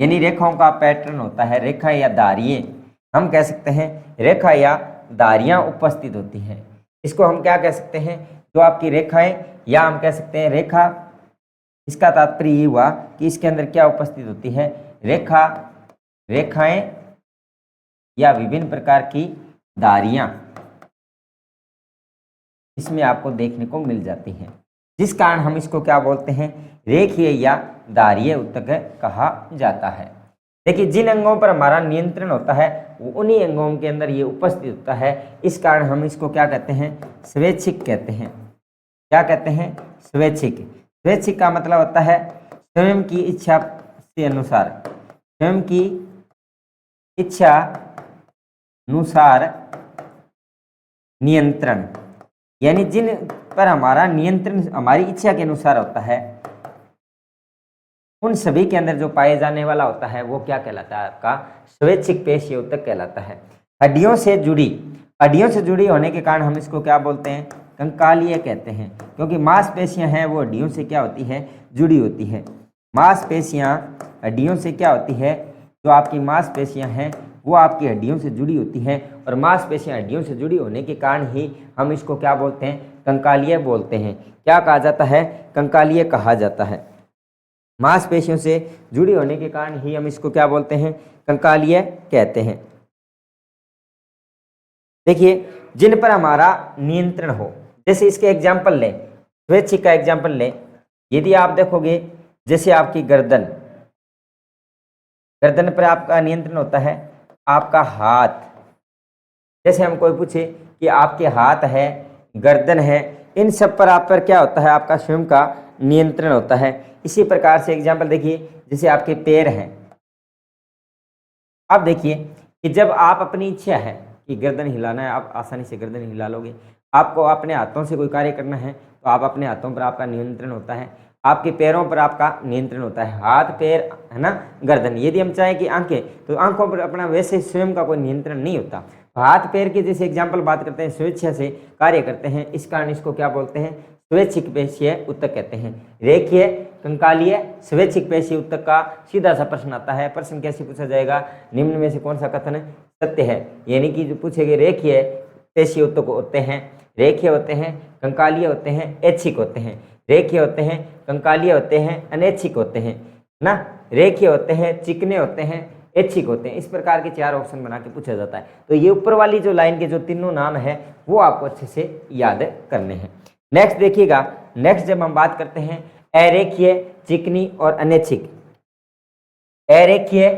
यानी रेखाओं का पैटर्न होता है, रेखा या धारियां, हम कह सकते हैं रेखा या धारियां उपस्थित होती हैं। इसको हम क्या कह सकते हैं? जो आपकी रेखाएं, या हम कह सकते हैं रेखा, इसका तात्पर्य ये हुआ कि इसके अंदर क्या उपस्थित होती है? रेखाएं या विभिन्न प्रकार की धारियां इसमें आपको देखने को मिल जाती हैं, जिस कारण हम इसको क्या बोलते हैं? रेखीय या धारीय ऊतक कहा जाता है। देखिए जिन अंगों पर हमारा नियंत्रण होता है वो उन्हीं अंगों के अंदर ये उपस्थित होता है। इस कारण हम इसको क्या कहते हैं, स्वैच्छिक कहते हैं। क्या कहते हैं, स्वैच्छिक। स्वैच्छिक का मतलब होता है स्वयं की इच्छा के अनुसार, स्वयं की इच्छा अनुसार नियंत्रण, यानी जिन पर हमारा नियंत्रण हमारी इच्छा के अनुसार होता है उन सभी के अंदर जो पाए जाने वाला होता है वो क्या कहलाता है, आपका स्वैच्छिक पेशीय ऊतक कहलाता है। हड्डियों से जुड़ी होने के कारण हम इसको क्या बोलते हैं, कंकालीय कहते हैं, क्योंकि मांसपेशियां हैं वो हड्डियों से क्या होती है, जुड़ी होती है। मांसपेशियां हड्डियों से क्या होती है, जो आपकी मांसपेशियां हैं वो आपकी हड्डियों से जुड़ी होती हैं, और मांसपेशियां हड्डियों से जुड़ी होने के कारण ही हम इसको क्या बोलते हैं, कंकालीय बोलते हैं। क्या कहा जाता है, कंकालीय कहा जाता है। मांसपेशियों से जुड़ी होने के कारण ही हम इसको क्या बोलते हैं, कंकालीय कहते हैं। देखिए जिन पर हमारा नियंत्रण हो, जैसे इसके एग्जाम्पल लें, स्वैच्छिक का एग्जाम्पल लें। यदि आप देखोगे जैसे आपकी गर्दन पर आपका नियंत्रण होता है, आपका हाथ, जैसे हम कोई पूछे कि आपके हाथ है, गर्दन है, इन सब पर आप पर क्या होता है, आपका स्वयं का नियंत्रण होता है। इसी प्रकार से एग्जाम्पल देखिए, जैसे आपके पैर हैं। अब देखिए कि जब आप अपनी इच्छा है कि गर्दन हिलाना है, आप आसानी से गर्दन हिला लोगे। आपको अपने हाथों से कोई कार्य करना है तो आप अपने हाथों पर आपका नियंत्रण होता है, आपके पैरों पर आपका नियंत्रण होता है, हाथ पैर है ना, गर्दन। यदि हम चाहें कि आंखें, तो आंखों पर अपना वैसे स्वयं का कोई नियंत्रण नहीं होता। हाथ पैर के जैसे एग्जाम्पल बात करते हैं, स्वेच्छा से कार्य करते हैं, इस कारण इसको क्या बोलते हैं, स्वैच्छिक पेशीय ऊतक कहते हैं। रेखीय, कंकालीय, स्वैच्छिक पेशीय ऊतक का सीधा सा प्रश्न आता है। प्रश्न कैसे पूछा जाएगा, निम्न में से कौन सा कथन सत्य है, यानी कि जो पूछेंगे रेखीय पेशीय ऊतक होते हैं, रेखीय होते हैं, कंकालीय होते हैं, ऐच्छिक होते हैं। रेखीय होते हैं, कंकालीय होते हैं, अनैच्छिक होते हैं ना, रेखीय होते हैं, चिकने होते हैं, ऐच्छिक होते हैं। इस प्रकार के 4 ऑप्शन बना के पूछा जाता है। तो ये ऊपर वाली जो लाइन के जो तीनों नाम है वो आपको अच्छे से याद करने हैं। नेक्स्ट देखिएगा, नेक्स्ट जब हम बात करते हैं अरेखीय, चिकनी और अनैच्छिक। अरेखीय,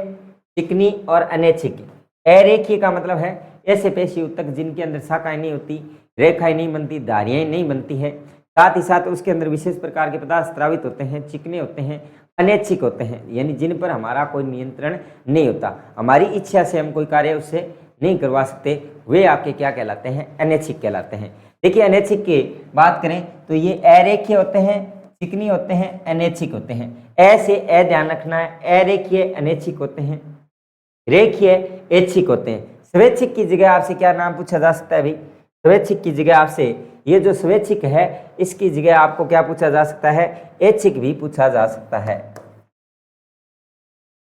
चिकनी और अनैच्छिक। अरेखीय का मतलब है ऐसे पेशीय ऊतक जिनके अंदर शाखाएं नहीं होती, रेखाएं नहीं बनती, धारियां नहीं बनती है, साथ ही साथ उसके अंदर विशेष प्रकार के पदार्थ स्रावित होते हैं, चिकने होते हैं, अनैच्छिक होते हैं, यानी जिन पर हमारा कोई नियंत्रण नहीं होता, हमारी इच्छा से हम कोई कार्य उससे नहीं करवा सकते, वे आपके क्या कहलाते हैं, अनैच्छिक कहलाते हैं। देखिए अनैच्छिक की बात करें तो ये अरेखीय होते हैं, चिकनी होते हैं, अनैच्छिक होते हैं। ऐसे ध्यान रखना है, अरेखीय अनैच्छिक होते हैं, रेखीय ऐच्छिक होते हैं। स्वैच्छिक की जगह आपसे क्या नाम पूछा जा सकता है भाई, स्वैच्छिक की जगह आपसे ये जो स्वैच्छिक है इसकी जगह आपको क्या पूछा जा सकता है, ऐच्छिक भी पूछा जा सकता है।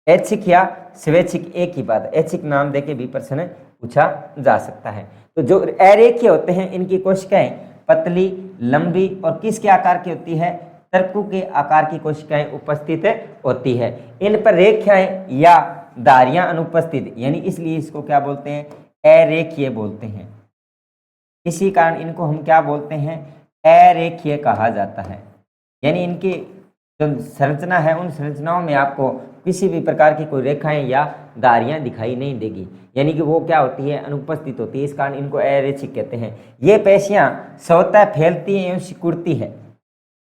ऐच्छिक या स्वैच्छिक एक ही बात, ऐच्छिक नाम देके भी प्रश्न पूछा जा सकता है। तो जो अरेखीय होते हैं इनकी कोशिकाएं पतली, लंबी और किसके आकार की होती है, तर्कु के आकार की कोशिकाएं उपस्थित होती है। इन पर रेखाएं या धारियां अनुपस्थित, यानी इसलिए इसको क्या बोलते हैं, अरेखीय बोलते हैं। इसी कारण इनको हम क्या बोलते हैं, अरेखीय कहा जाता है। यानी इनकी जो संरचना है उन संरचनाओं में आपको किसी भी प्रकार की कोई रेखाएं या धारियां दिखाई नहीं देगी, यानी कि वो क्या होती है, अनुपस्थित होती है। इस कारण इनको अरेखिक कहते हैं। ये पेशियां स्वतः फैलती हैं एवं सिकुड़ती है,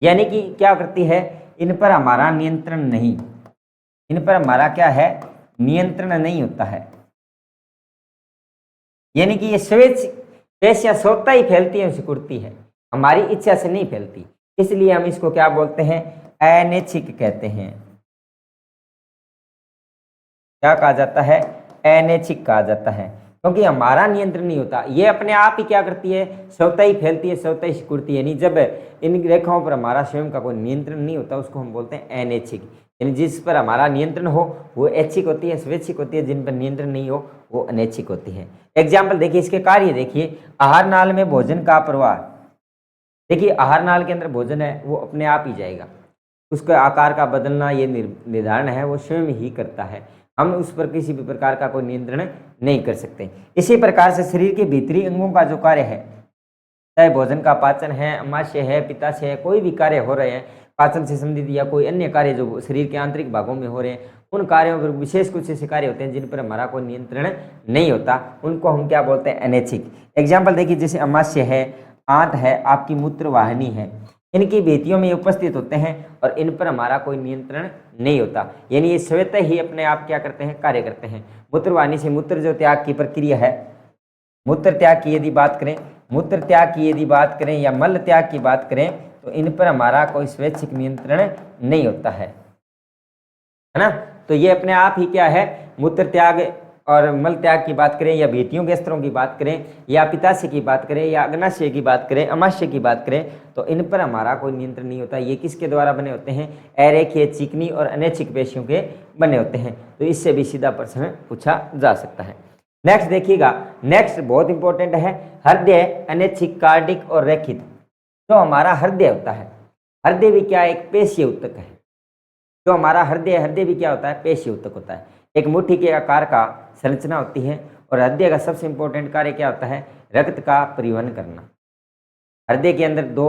यानी कि क्या करती है, इन पर हमारा नियंत्रण नहीं, इन पर हमारा क्या है, नियंत्रण नहीं होता है। यानी कि ये स्वेच्छ पेशियां स्वतः ही फैलती है, सिकुड़ती है, हमारी इच्छा से नहीं फैलती, इसलिए हम इसको क्या बोलते हैं, अनैच्छिक कहते हैं। क्या कहा जाता है, अनैच्छिक कहा जाता है, क्योंकि हमारा नियंत्रण नहीं होता। ये अपने आप ही क्या करती है, स्वतः ही फैलती है, स्वतः ही सिकुड़ती है। यानी जब इन रेखाओं पर हमारा स्वयं का कोई नियंत्रण नहीं होता उसको हम बोलते हैं अनैच्छिक। यानी जिस पर हमारा नियंत्रण हो वो ऐच्छिक होती है, स्वैच्छिक होती है, जिन पर नियंत्रण नहीं हो वो अनैच्छिक होती है। एग्जाम्पल देखिए, इसके कार्य देखिए, आहार नाल में भोजन का प्रवाह। देखिए आहार नाल के अंदर भोजन है वो अपने आप ही जाएगा, उसके आकार का बदलना ये निर्धारण है वो स्वयं ही करता है, हम उस पर किसी भी प्रकार का कोई नियंत्रण नहीं कर सकते। इसी प्रकार से शरीर के भीतरी अंगों का जो कार्य है, चाहे भोजन का पाचन है, अमाशय है, पित्ताशय है, कोई भी कार्य हो रहे हैं, पाचन से संबंधित या कोई अन्य कार्य जो शरीर के आंतरिक भागों में हो रहे हैं, उन कार्यों पर विशेष कुछ ऐसे कार्य होते हैं जिन पर हमारा कोई नियंत्रण नहीं होता, उनको हम क्या बोलते हैं, अनैच्छिक। एग्जाम्पल देखिए, जैसे अमाशय है, आंत है, आपकी मूत्र वाहिनी है, इनकी भित्तियों में उपस्थित होते हैं और इन पर हमारा कोई नियंत्रण नहीं होता, यानी ये स्वतः ही अपने आप क्या करते हैं, कार्य करते हैं। मूत्र वाहिनी से मूत्र जो त्याग की प्रक्रिया है, मूत्र त्याग की यदि बात करें, मूत्र त्याग की यदि बात करें या मल त्याग की बात करें, तो इन पर हमारा कोई स्वैच्छिक नियंत्रण नहीं होता है ना। तो ये अपने आप ही क्या है, मूत्र त्याग और मल त्याग की बात करें या भित्तियों के स्तरों की बात करें या पित्ताशय की बात करें या अग्नाशय की बात करें, अमाशय की बात करें, तो इन पर हमारा कोई नियंत्रण नहीं होता। ये किसके द्वारा बने होते हैं, अरेखीय, चिकनी और अनैच्छिक पेशियों के बने होते हैं। तो इससे भी सीधा प्रश्न पूछा जा सकता है। नेक्स्ट देखिएगा, नेक्स्ट बहुत इंपॉर्टेंट है, हृदय, अनैच्छिक, कार्डिक और रेखित। जो हमारा हृदय होता है, हृदय भी क्या, एक पेशीय ऊतक है। जो हमारा हृदय भी क्या होता है, पेशीय ऊतक होता है। एक मुट्ठी के आकार का संरचना होती है और हृदय का सबसे इंपॉर्टेंट कार्य क्या होता है, रक्त का परिवहन करना। हृदय के अंदर दो,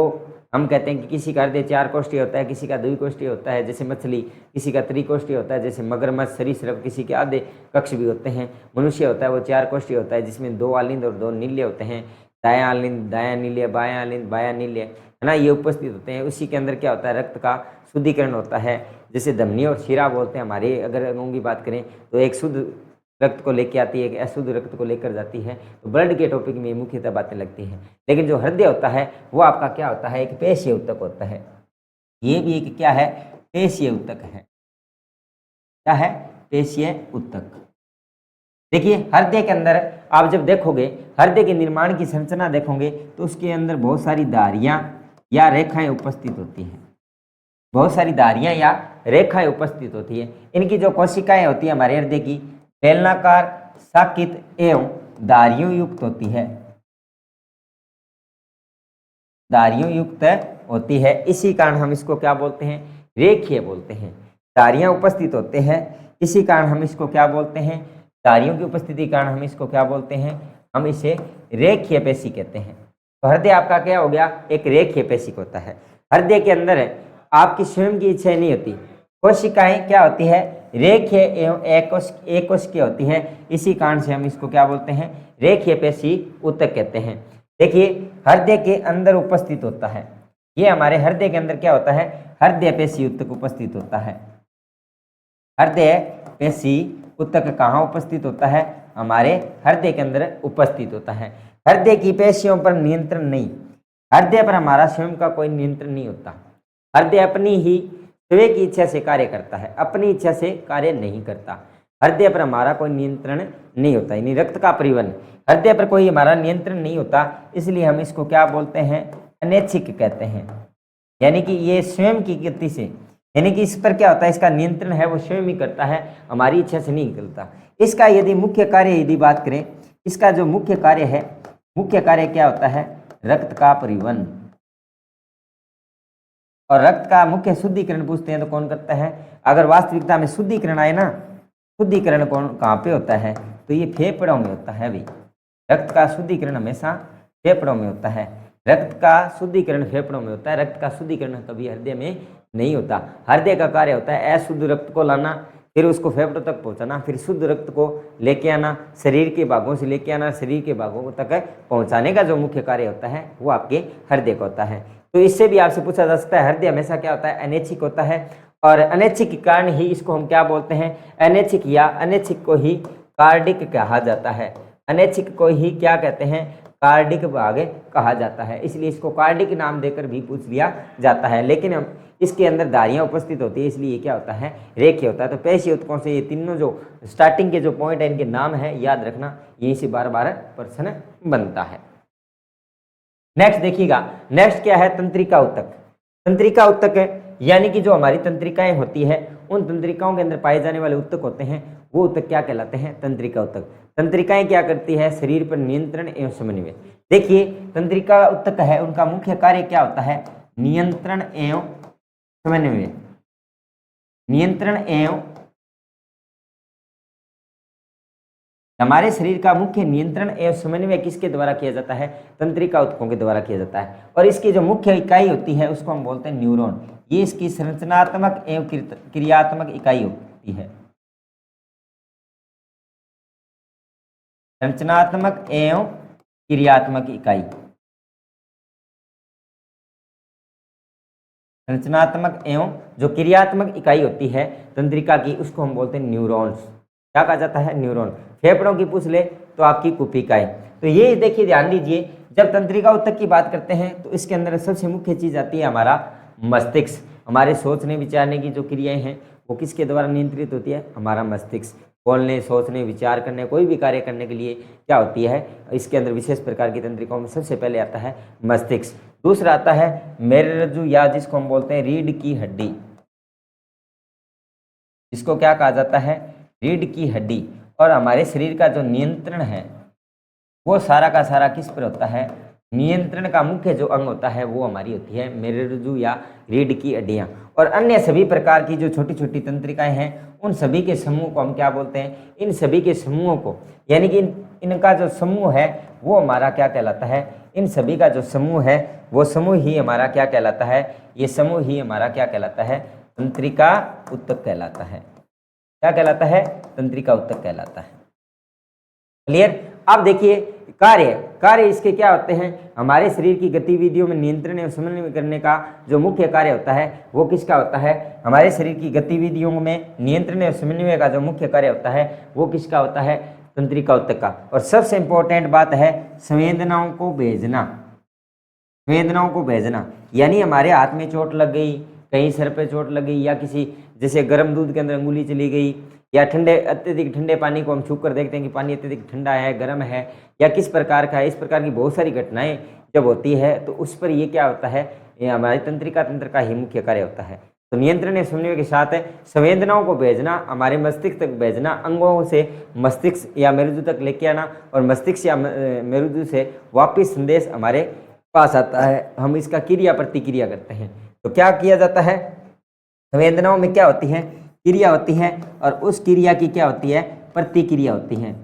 हम कहते हैं कि किसी का हृदय 4 कोष्ठीय होता है, किसी का द्विकोष्ठीय होता है जैसे मछली, किसी का त्रिकोष्ठीय होता है जैसे मगरमच्छ, सरीसृप, किसी के आधे कक्ष भी होते हैं। मनुष्य होता है वो 4 कोष्ठीय होता है जिसमें 2 आलिंद और 2 नील्य होते हैं, दायां आलिंद, दायां नील्य, बायां आलिंद, बायां नील्य, है ना, ये उपस्थित होते हैं। उसी के अंदर क्या होता है, रक्त का शुद्धिकरण होता है, जैसे धमनी और शिरा बोलते हैं। हमारे अगर अंगों की बात करें तो एक शुद्ध रक्त को लेकर आती है, एक अशुद्ध रक्त को लेकर जाती है। तो ब्लड के टॉपिक में मुख्यतः बातें लगती हैं, लेकिन जो हृदय होता है वो आपका क्या होता है, एक पेशीय ऊतक होता है। ये भी एक क्या है, पेशीय ऊतक है। क्या है, पेशीय ऊतक। देखिए हृदय के अंदर आप जब देखोगे, हृदय के निर्माण की संरचना देखोगे तो उसके अंदर बहुत सारी धारियां या रेखाएं उपस्थित होती हैं, बहुत सारी धारियां या रेखाएं उपस्थित होती है। इनकी जो कोशिकाएं होती है हमारे हृदय की, बेलनाकार, साकित एवं धारियों युक्त होती है, धारियों युक्त होती है। इसी कारण हम इसको क्या बोलते हैं, रेखीय बोलते हैं। धारियां उपस्थित होते हैं, इसी कारण हम इसको क्या बोलते हैं, धारियों की उपस्थिति के कारण हम इसको क्या बोलते हैं, हम इसे रेखीय पेशी कहते हैं। तो हृदय आपका क्या हो गया, एक रेखीय पेशी होता है। हृदय के अंदर आपकी स्वयं की इच्छा नहीं होती, कोशिकाएं क्या होती है, रेखीय एवं एकोशिकीय होती है। इसी कारण से हम इसको क्या बोलते हैं, रेखीय पेशी ऊतक कहते हैं। देखिए हृदय के अंदर उपस्थित होता है, ये हमारे हृदय के अंदर क्या होता है, हृदय पेशी ऊतक उपस्थित होता है। हृदय पेशी ऊतक कहाँ उपस्थित होता है, हमारे हृदय के अंदर उपस्थित होता है। हृदय की पेशियों पर नियंत्रण नहीं, हृदय पर हमारा स्वयं का कोई नियंत्रण नहीं होता। हृदय अपनी ही स्वयं की इच्छा से कार्य करता है, अपनी इच्छा से कार्य नहीं करता। हृदय पर हमारा कोई नियंत्रण नहीं होता, यानी रक्त का परिवहन, हृदय पर कोई हमारा नियंत्रण नहीं होता। इसलिए हम इसको क्या बोलते हैं, अनैच्छिक कहते हैं। यानी कि ये स्वयं की गति से, यानी कि इस पर क्या होता है, इसका नियंत्रण है वो स्वयं ही करता है, हमारी इच्छा से नहीं निकलता। इसका यदि मुख्य कार्य यदि बात करें, इसका जो मुख्य कार्य है, मुख्य कार्य क्या होता है, रक्त का परिवहन। और रक्त का मुख्य शुद्धिकरण पूछते हैं तो कौन करता है, अगर वास्तविकता में शुद्धिकरण आए ना, शुद्धिकरण कौन कहाँ पे होता है, तो ये फेफड़ों में होता है भाई। रक्त का शुद्धिकरण हमेशा फेफड़ों में होता है, रक्त का शुद्धिकरण फेफड़ों में होता है। रक्त का शुद्धिकरण कभी हृदय में नहीं होता। हृदय का कार्य होता है अशुद्ध रक्त को लाना, फिर उसको फेफड़ों तक पहुंचाना, फिर शुद्ध रक्त को लेके आना, शरीर के भागों से लेके आना, शरीर के भागों तक पहुंचाने का जो मुख्य कार्य होता है वो आपके हृदय का होता है। तो इससे भी आपसे पूछा जा सकता है, हृदय हमेशा क्या होता है, अनैच्छिक होता है। और अनैच्छिक के कारण ही इसको हम क्या बोलते हैं, अनैच्छिक या अनैच्छिक को ही कार्डिक कहा जाता है। अनैच्छिक को ही क्या कहते हैं, कार्डिक भाग कहा जाता है। इसलिए इसको कार्डिक नाम देकर भी पूछ लिया जाता है। लेकिन हम इसके अंदर धारियां उपस्थित होती है, इसलिए ये क्या होता है, रेखीय होता है। तो पेशीय ऊतकों से ये तीनों जो स्टार्टिंग के जो पॉइंट है इनके नाम है, याद रखना, यहीं से बार बार प्रश्न बनता है। नेक्स्ट देखिएगा, नेक्स्ट क्या है, तंत्रिका ऊतक। तंत्रिका ऊतक यानी कि जो हमारी तंत्रिकाएं होती है, उन तंत्रिकाओं के अंदर पाए जाने वाले ऊतक होते हैं, वो ऊतक क्या कहलाते हैं, तंत्रिका ऊतक। तंत्रिकाएं क्या करती है, शरीर पर नियंत्रण एवं समन्वय। देखिए तंत्रिका ऊतक है, उनका मुख्य कार्य क्या होता है, नियंत्रण एवं समन्वय। नियंत्रण एवं, हमारे शरीर का मुख्य नियंत्रण एवं समन्वय किसके द्वारा किया जाता है, तंत्रिका ऊतकों के द्वारा किया जाता है। और इसकी जो मुख्य इकाई होती है उसको हम बोलते हैं न्यूरॉन। ये इसकी संरचनात्मक एवं क्रियात्मक इकाई होती है। संरचनात्मक एवं क्रियात्मक इकाई, संरचनात्मक एवं जो क्रियात्मक इकाई होती है तंत्रिका की, उसको हम बोलते हैं न्यूरॉन्स। क्या कहा जाता है? न्यूरॉन। फेफड़ों की पूछ ले तो आपकी कुपिकाएं। तो ये देखिए, ध्यान दीजिए, जब तंत्रिका ऊतक की बात करते हैं तो इसके अंदर सबसे मुख्य चीज आती है हमारा मस्तिष्क। हमारे सोचने विचारने की जो क्रियाएं हैं वो किसके द्वारा नियंत्रित होती है? हमारा मस्तिष्क। बोलने, सोचने, विचार करने, कोई भी कार्य करने के लिए क्या होती है? इसके अंदर विशेष प्रकार की तंत्रिकाओं में सबसे पहले आता है मस्तिष्क। दूसरा आता है मेरुरज्जु, या जिसको हम बोलते हैं रीढ़ की हड्डी। इसको क्या कहा जाता है? रीढ़ की हड्डी। और हमारे शरीर का जो नियंत्रण है वो सारा का सारा किस पर होता है? नियंत्रण का मुख्य जो अंग होता है वो हमारी होती है मेरुरज्जु या रीढ़ की हड्डियां। और अन्य सभी प्रकार की जो छोटी छोटी तंत्रिकाएं हैं उन सभी के समूह को हम क्या बोलते हैं? इन सभी के समूहों को, यानी कि इनका जो समूह है वो हमारा क्या कहलाता है? इन सभी का जो समूह है वो समूह ही हमारा क्या कहलाता है? ये समूह ही हमारा क्या कहलाता है? तंत्रिका ऊतक कहलाता है। क्या कहलाता है? तंत्रिका ऊतक कहलाता है। क्लियर? अब देखिए, कार्य इसके क्या होते हैं? हमारे शरीर की गतिविधियों में नियंत्रण एवं समन्वय करने का जो मुख्य कार्य होता है वो किसका होता है? हमारे शरीर की गतिविधियों में नियंत्रण एवं समन्वय का जो मुख्य कार्य होता है वो किसका होता है? तंत्रिका ऊतक का। और सबसे इंपॉर्टेंट बात है संवेदनाओं को भेजना। संवेदनाओं को भेजना, यानी हमारे हाथ में चोट लग गई, कहीं सर पे चोट लग गई, या किसी जैसे गर्म दूध के अंदर अंगुली चली गई, या अत्यधिक ठंडे पानी को हम छू कर देखते हैं कि पानी अत्यधिक ठंडा है, गर्म है, या किस प्रकार का है। इस प्रकार की बहुत सारी घटनाएं जब होती है तो उस पर ये क्या होता है? ये हमारे तंत्रिका तंत्र का ही मुख्य कार्य होता है। तो नियंत्रण एवं समन्वय के साथ संवेदनाओं को भेजना, हमारे मस्तिष्क तक भेजना, अंगों से मस्तिष्क या मेरुरज्जु तक लेके आना, और मस्तिष्क या मेरुरज्जु से वापिस संदेश हमारे पास आता है। हम इसका क्रिया प्रतिक्रिया करते हैं। तो क्या किया जाता है? संवेदनाओं में क्या होती है? क्रिया होती है, और उस क्रिया की क्या होती है? प्रतिक्रिया होती है।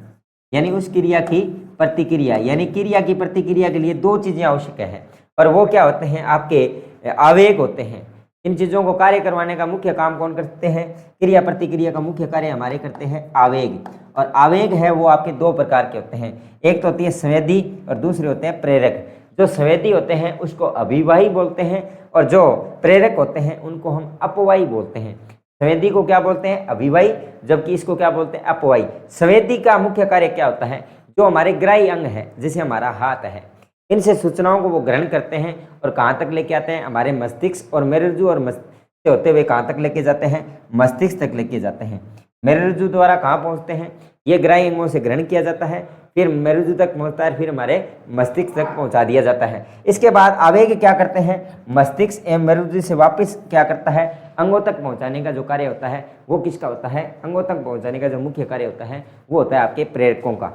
यानी उस क्रिया की प्रतिक्रिया, यानी क्रिया की प्रतिक्रिया के लिए दो चीजें आवश्यक है, और वो क्या होते हैं? आपके आवेग होते हैं। इन चीजों को कार्य करवाने का मुख्य काम कौन करते हैं? क्रिया प्रतिक्रिया का मुख्य कार्य हमारे करते हैं आवेग। और आवेग है वो आपके दो प्रकार के होते हैं। एक तो होती है संवेदी और दूसरे होते हैं प्रेरक। जो संवेदी होते हैं उसको अभिवाही बोलते हैं, और जो प्रेरक होते हैं उनको हम अपवाही बोलते हैं। संवेदी को क्या बोलते हैं? अभिवाही, जबकि इसको क्या बोलते हैं? अपवाही। संवेदी का मुख्य कार्य क्या होता है? जो हमारे ग्राही अंग है, जैसे हमारा हाथ है, इनसे सूचनाओं को वो ग्रहण करते हैं और कहाँ तक लेके आते हैं? हमारे मस्तिष्क और मेरुरज्जु और मस्तिष्क होते हुए कहाँ तक लेके जाते हैं? मस्तिष्क तक लेके जाते हैं। मेरुरज्जु द्वारा कहाँ पहुँचते हैं? ये ग्राही अंगों से ग्रहण किया जाता है, फिर मेरुरज्जु तक पहुँचता है, फिर हमारे मस्तिष्क तक पहुँचा दिया जाता है। इसके बाद आवेग क्या करते हैं? मस्तिष्क एवं मेरुरज्जु से वापस क्या करता है? अंगों तक पहुँचाने का जो कार्य होता है वो किसका होता है? अंगों तक पहुँचाने का जो मुख्य कार्य होता है वो होता है आपके प्रेरकों का,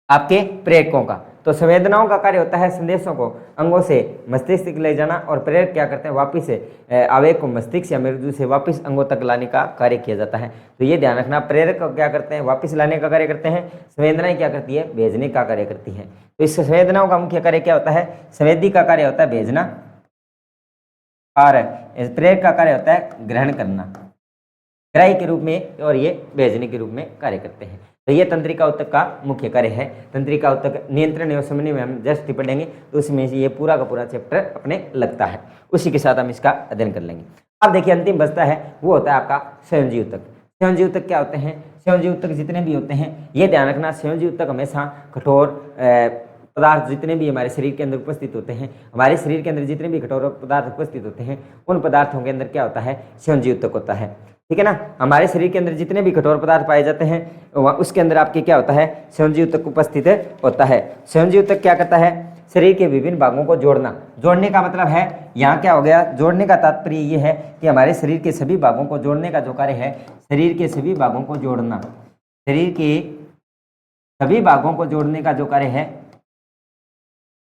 आपके प्रेरकों का। तो संवेदनाओं का कार्य होता है संदेशों को अंगों से मस्तिष्क तक ले जाना, और प्रेरक क्या करते हैं? वापिस से आवेग को मस्तिष्क या मेरुरज्जु से वापस अंगों तक लाने का कार्य किया जाता है। तो ये ध्यान रखना, प्रेरक क्या करते हैं? वापस लाने का कार्य करते हैं। संवेदनाएं क्या करती है? भेजने का कार्य करती हैं। तो इस संवेदनाओं का मुख्य कार्य क्या होता है? संवेदी का कार्य होता है भेजना, और प्रेरक का कार्य होता है ग्रहण करना, ग्राही के रूप में, और ये भेजने के रूप में कार्य करते हैं। तो ये तंत्रिका ऊतक का मुख्य कार्य है। तंत्रिका ऊतक नियंत्रण एवं समन्वय में हम जस्ट पढ़ेंगे तो उसमें से ये पूरा का पूरा चैप्टर अपने लगता है, उसी के साथ हम इसका अध्ययन कर लेंगे। अब देखिए अंतिम बचता है वो होता है आपका संयोजी ऊतक। संयोजी ऊतक क्या होते हैं? संयोजी ऊतक जितने भी होते हैं, ये ध्यान रखना, संयोजी ऊतक हमेशा कठोर पदार्थ जितने भी हमारे शरीर के अंदर उपस्थित होते हैं, हमारे शरीर के अंदर जितने भी कठोर पदार्थ उपस्थित होते हैं उन पदार्थों के अंदर क्या होता है? संयोजी ऊतक होता है। ठीक है ना? हमारे शरीर के अंदर जितने भी कठोर पदार्थ पाए जाते हैं उसके अंदर आपके क्या होता है? संयोजी ऊतक उपस्थित होता है। संयोजी ऊतक क्या करता है? शरीर के विभिन्न भागों को जोड़ना। जोड़ने का मतलब है, यहाँ क्या हो गया? जोड़ने का तात्पर्य ये है कि हमारे शरीर के सभी भागों को जोड़ने का जो कार्य है, शरीर के सभी भागों को जोड़ना, शरीर के सभी भागों को जोड़ने का जो कार्य है,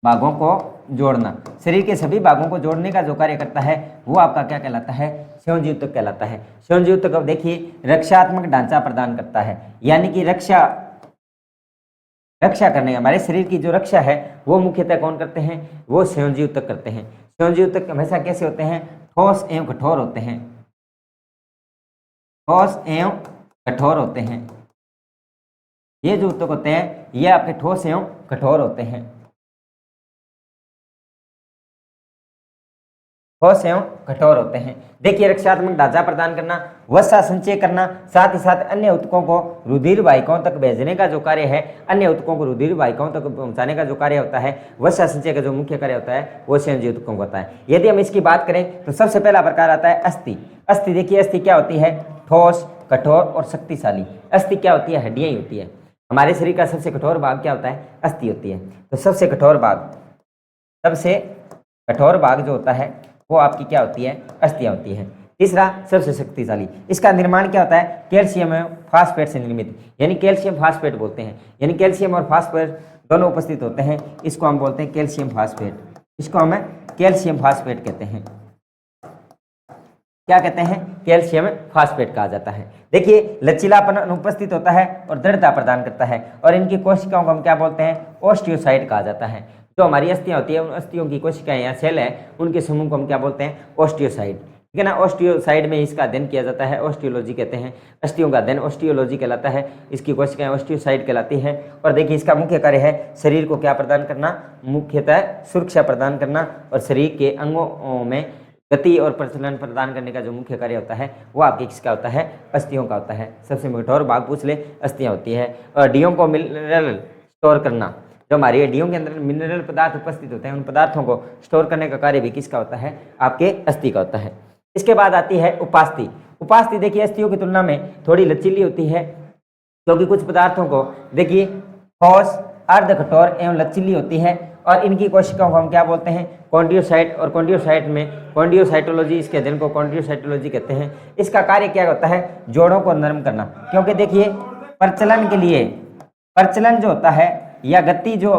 भागों को जोड़ना, शरीर के सभी भागों को जोड़ने का जो कार्य करता है वो आपका क्या कहलाता है? संयोजी ऊतक कहलाता है। संयोजी ऊतक अब देखिए रक्षात्मक ढांचा प्रदान करता है, यानी कि रक्षा करने, हमारे शरीर की जो रक्षा है वो मुख्यतः कौन करते हैं? वो संयोजी ऊतक करते हैं। संयोजी ऊतक हमेशा कैसे होते हैं? ठोस एवं कठोर होते हैं, ठोस एवं कठोर होते हैं। ये जो ऊतक होते हैं ये आपके ठोस एवं कठोर होते हैं, ठोस एवं कठोर होते हैं। देखिए रक्षात्मक ढांचा प्रदान करना, वसा संचय करना, साथ ही साथ अन्य ऊतकों को रुधिर वाहिकाओं तक भेजने का जो कार्य है, अन्य ऊतकों को रुधिर वाहिकाओं तक पहुंचाने का जो कार्य होता है, वसा संचय का जो मुख्य कार्य होता है वो संयोजी ऊतकों का होता है। यदि हम इसकी बात करें तो सबसे पहला प्रकार आता है अस्थि। अस्थि देखिए अस्थि क्या होती है, ठोस, कठोर और शक्तिशाली। अस्थि क्या होती है, हड्डियां ही होती है। हमारे शरीर का सबसे कठोर भाग क्या होता है, अस्थि होती है। तो सबसे कठोर भाग जो होता है वो आपकी क्या होती है, अस्थियां होती है। तीसरा सबसे शक्तिशाली, इसका निर्माण क्या होता है, कैल्शियम एवं फास्फेट से निर्मित, यानी कैल्शियम फास्फेट बोलते हैं, यानी कैल्शियम और फास्फेट दोनों उपस्थित होते हैं, इसको हम बोलते हैं कैल्शियम फास्फेट। इसको हम कैल्शियम फास्फेट कहते हैं। क्या कहते हैं, कैल्शियम फास्फेट कहा जाता है। देखिए लचीलापन अनुपस्थित होता है और दृढ़ता प्रदान करता है, और इनकी कोशिकाओं को हम क्या बोलते हैं, ओस्टियोसाइट कहा जाता है। जो हमारी अस्थियां होती है उन अस्थियों की कोशिकाएं या सेल है, उनके समूह को हम क्या बोलते हैं, ओस्टियोसाइट। ठीक है ना, ओस्टियोसाइट में इसका अध्ययन किया जाता है, ओस्टियोलॉजी कहते हैं। अस्थियों का अध्ययन ओस्टियोलॉजी कहलाता है, इसकी कोशिकाएं ओस्टियोसाइट कहलाती है। और देखिए इसका मुख्य कार्य है शरीर को क्या प्रदान करना, मुख्यतः सुरक्षा प्रदान करना, और शरीर के अंगों में गति और प्रचलन प्रदान करने का जो मुख्य कार्य होता है वो आपके किसका होता है, अस्थियों का होता है। सबसे कठोर भाग पूछ ले, अस्थियां होती है। और हड्डियों को मिनरल स्टोर करना, जो हमारी हड्डियों के अंदर मिनरल पदार्थ उपस्थित होते हैं उन पदार्थों को स्टोर करने का कार्य भी किसका होता है, आपके अस्थि का होता है। इसके बाद आती है उपास्थि। उपास्थि देखिए अस्थियों की तुलना में थोड़ी लचीली होती है, क्योंकि कुछ पदार्थों को देखिए ठोस, अर्ध कठोर एवं लचीली होती है, और इनकी कोशिकाओं को हम क्या बोलते हैं, कॉन्ड्रियोसाइट। और कॉन्ड्रियोसाइट में कॉन्ड्रियोसाइटोलॉजी, इसके अध्ययन को कॉन्ड्रियोसाइटोलॉजी कहते हैं। इसका कार्य क्या होता है, जोड़ों को नरम करना, क्योंकि देखिए प्रचलन के लिए, प्रचलन जो होता है या गति जो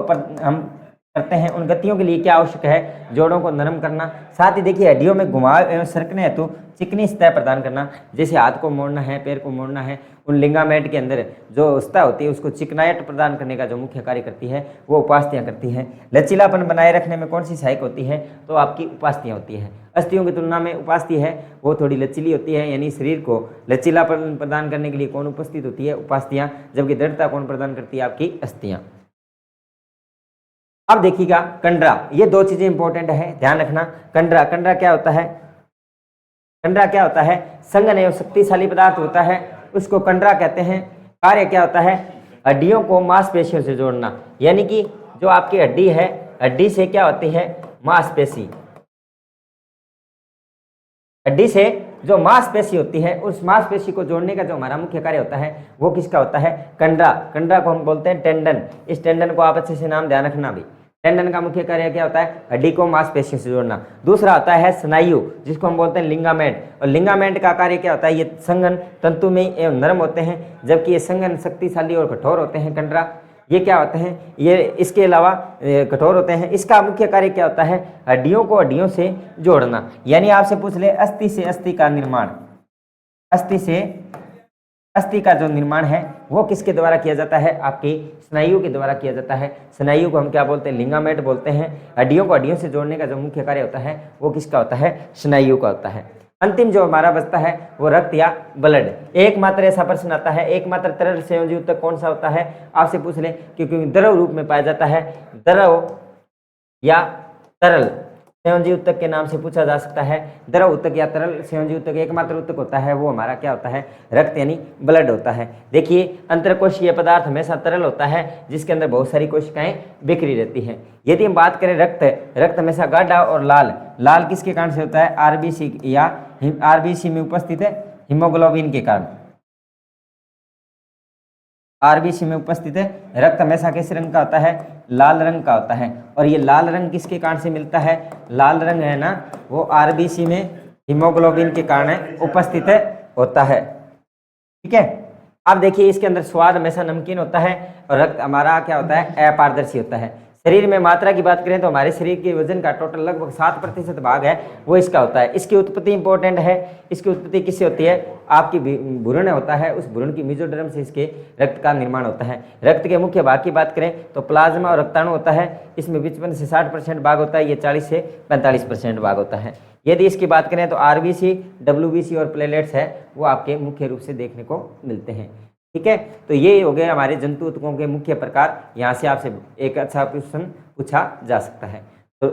हम करते हैं उन गतियों के लिए क्या आवश्यक है, जोड़ों को नरम करना। साथ ही देखिए हड्डियों में घुमाव एवं सरकने हेतु चिकनी सतह प्रदान करना, जैसे हाथ को मोड़ना है, पैर को मोड़ना है, उन लिगामेंट के अंदर जो सतह होती है उसको चिकनाहट प्रदान करने का जो मुख्य कार्य करती है वो उपास्थियां करती हैं। लचीलापन बनाए रखने में कौन सी सहायक होती है, तो आपकी उपास्थियां होती है। अस्थियों की तुलना में उपास्थि है वो थोड़ी लचीली होती है, यानी शरीर को लचीलापन प्रदान करने के लिए कौन उपस्थित होती है, उपास्थियां, जबकि दृढ़ता कौन प्रदान करती है, आपकी अस्थियां। अब देखिएगा कंडरा, ये दो चीजें इंपॉर्टेंट है, ध्यान रखना। कंडरा, कंडरा क्या होता है, कंडरा क्या होता है, संघन एवं शक्तिशाली पदार्थ होता है, उसको कंडरा कहते हैं। कार्य क्या होता है, हड्डियों को मांसपेशियों से जोड़ना, यानी कि जो आपकी हड्डी है, हड्डी से क्या होती है, मांसपेशी, हड्डी से जो मांसपेशी होती है उस मांसपेशी को जोड़ने का जो हमारा मुख्य कार्य होता है वो किसका होता है, कंडरा। कंडरा को हम बोलते हैं टेंडन। इस टेंडन को आप अच्छे से नाम ध्यान रखना भी। टेंडन का मुख्य कार्य क्या होता है, हड्डी को मांसपेशियों से जोड़ना। दूसरा होता है स्नायु, जिसको हम बोलते हैं लिगामेंट। और लिगामेंट का कार्य क्या होता है, ये संघन तंतुमय एवं नरम होते हैं, जबकि ये संघन शक्तिशाली और कठोर होते हैं। कंडरा ये क्या होते हैं, ये इसके अलावा कठोर होते हैं। इसका मुख्य कार्य क्या होता है, हड्डियों को हड्डियों से जोड़ना। यानी आपसे पूछ ले अस्थि से अस्थि का निर्माण, अस्थि से अस्थि का जो निर्माण है वो किसके द्वारा किया जाता है, आपकी स्नायु के द्वारा किया जाता है। स्नायु को हम क्या बोलते हैं, लिगामेंट बोलते हैं। हड्डियों को हड्डियों से जोड़ने का जो मुख्य कार्य होता है वो किसका होता है, स्नायु का होता है। अंतिम जो हमारा बचता है वो रक्त या ब्लड। एकमात्र ऐसा प्रश्न आता है, एकमात्र तरल संयोजी ऊतक कौन सा होता है, आपसे पूछ ले, क्योंकि द्रव रूप में पाया जाता है। द्रव या तरल संयोजी ऊतक के नाम से पूछा जा सकता है। द्रव ऊतक या तरल संयोजी ऊतक एकमात्र ऊतक होता है वो हमारा क्या होता है, रक्त यानी ब्लड होता है। देखिए अंतरकोशीय पदार्थ हमेशा तरल होता है, जिसके अंदर बहुत सारी कोशिकाएं बिखरी रहती हैं। यदि हम बात करें रक्त, रक्त हमेशा गाढ़ा और लाल, लाल किसके कारण से होता है, आरबीसी या आरबीसी में उपस्थित है हीमोग्लोबिन के कारण। आरबीसी में उपस्थित है रक्त हमेशा किस रंग का होता है, लाल रंग का होता है। और ये लाल रंग किसके कारण से मिलता है, लाल रंग है ना वो आरबीसी में हीमोग्लोबिन के कारण उपस्थित होता है। ठीक है, अब देखिए इसके अंदर स्वाद हमेशा नमकीन होता है और रक्त हमारा क्या होता है, अपारदर्शी होता है। शरीर में मात्रा की बात करें तो हमारे शरीर के वजन का टोटल लगभग 7% भाग है वो इसका होता है। इसकी उत्पत्ति इंपॉर्टेंट है। इसकी उत्पत्ति किससे होती है? आपकी भ्रूण होता है, उस भ्रूण की मेसोडर्म से इसके रक्त का निर्माण होता है। रक्त के मुख्य भाग की बात करें तो प्लाज्मा और रक्ताणु होता है। इसमें 55 से 60% भाग होता है, ये 40 से 45% भाग होता है। यदि इसकी बात करें तो आरबीसी, डब्ल्यूबीसी और प्लेटलेट्स है वो आपके मुख्य रूप से देखने को मिलते हैं। ठीक है, तो ये हो गए हमारे जंतु ऊतकों के मुख्य प्रकार। यहाँ से आपसे एक अच्छा क्वेश्चन पूछा जा सकता है। तो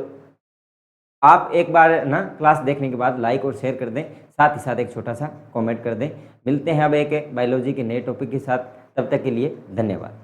आप एक बार ना क्लास देखने के बाद लाइक और शेयर कर दें, साथ ही साथ एक छोटा सा कमेंट कर दें। मिलते हैं अब एक बायोलॉजी के नए टॉपिक के साथ, तब तक के लिए धन्यवाद।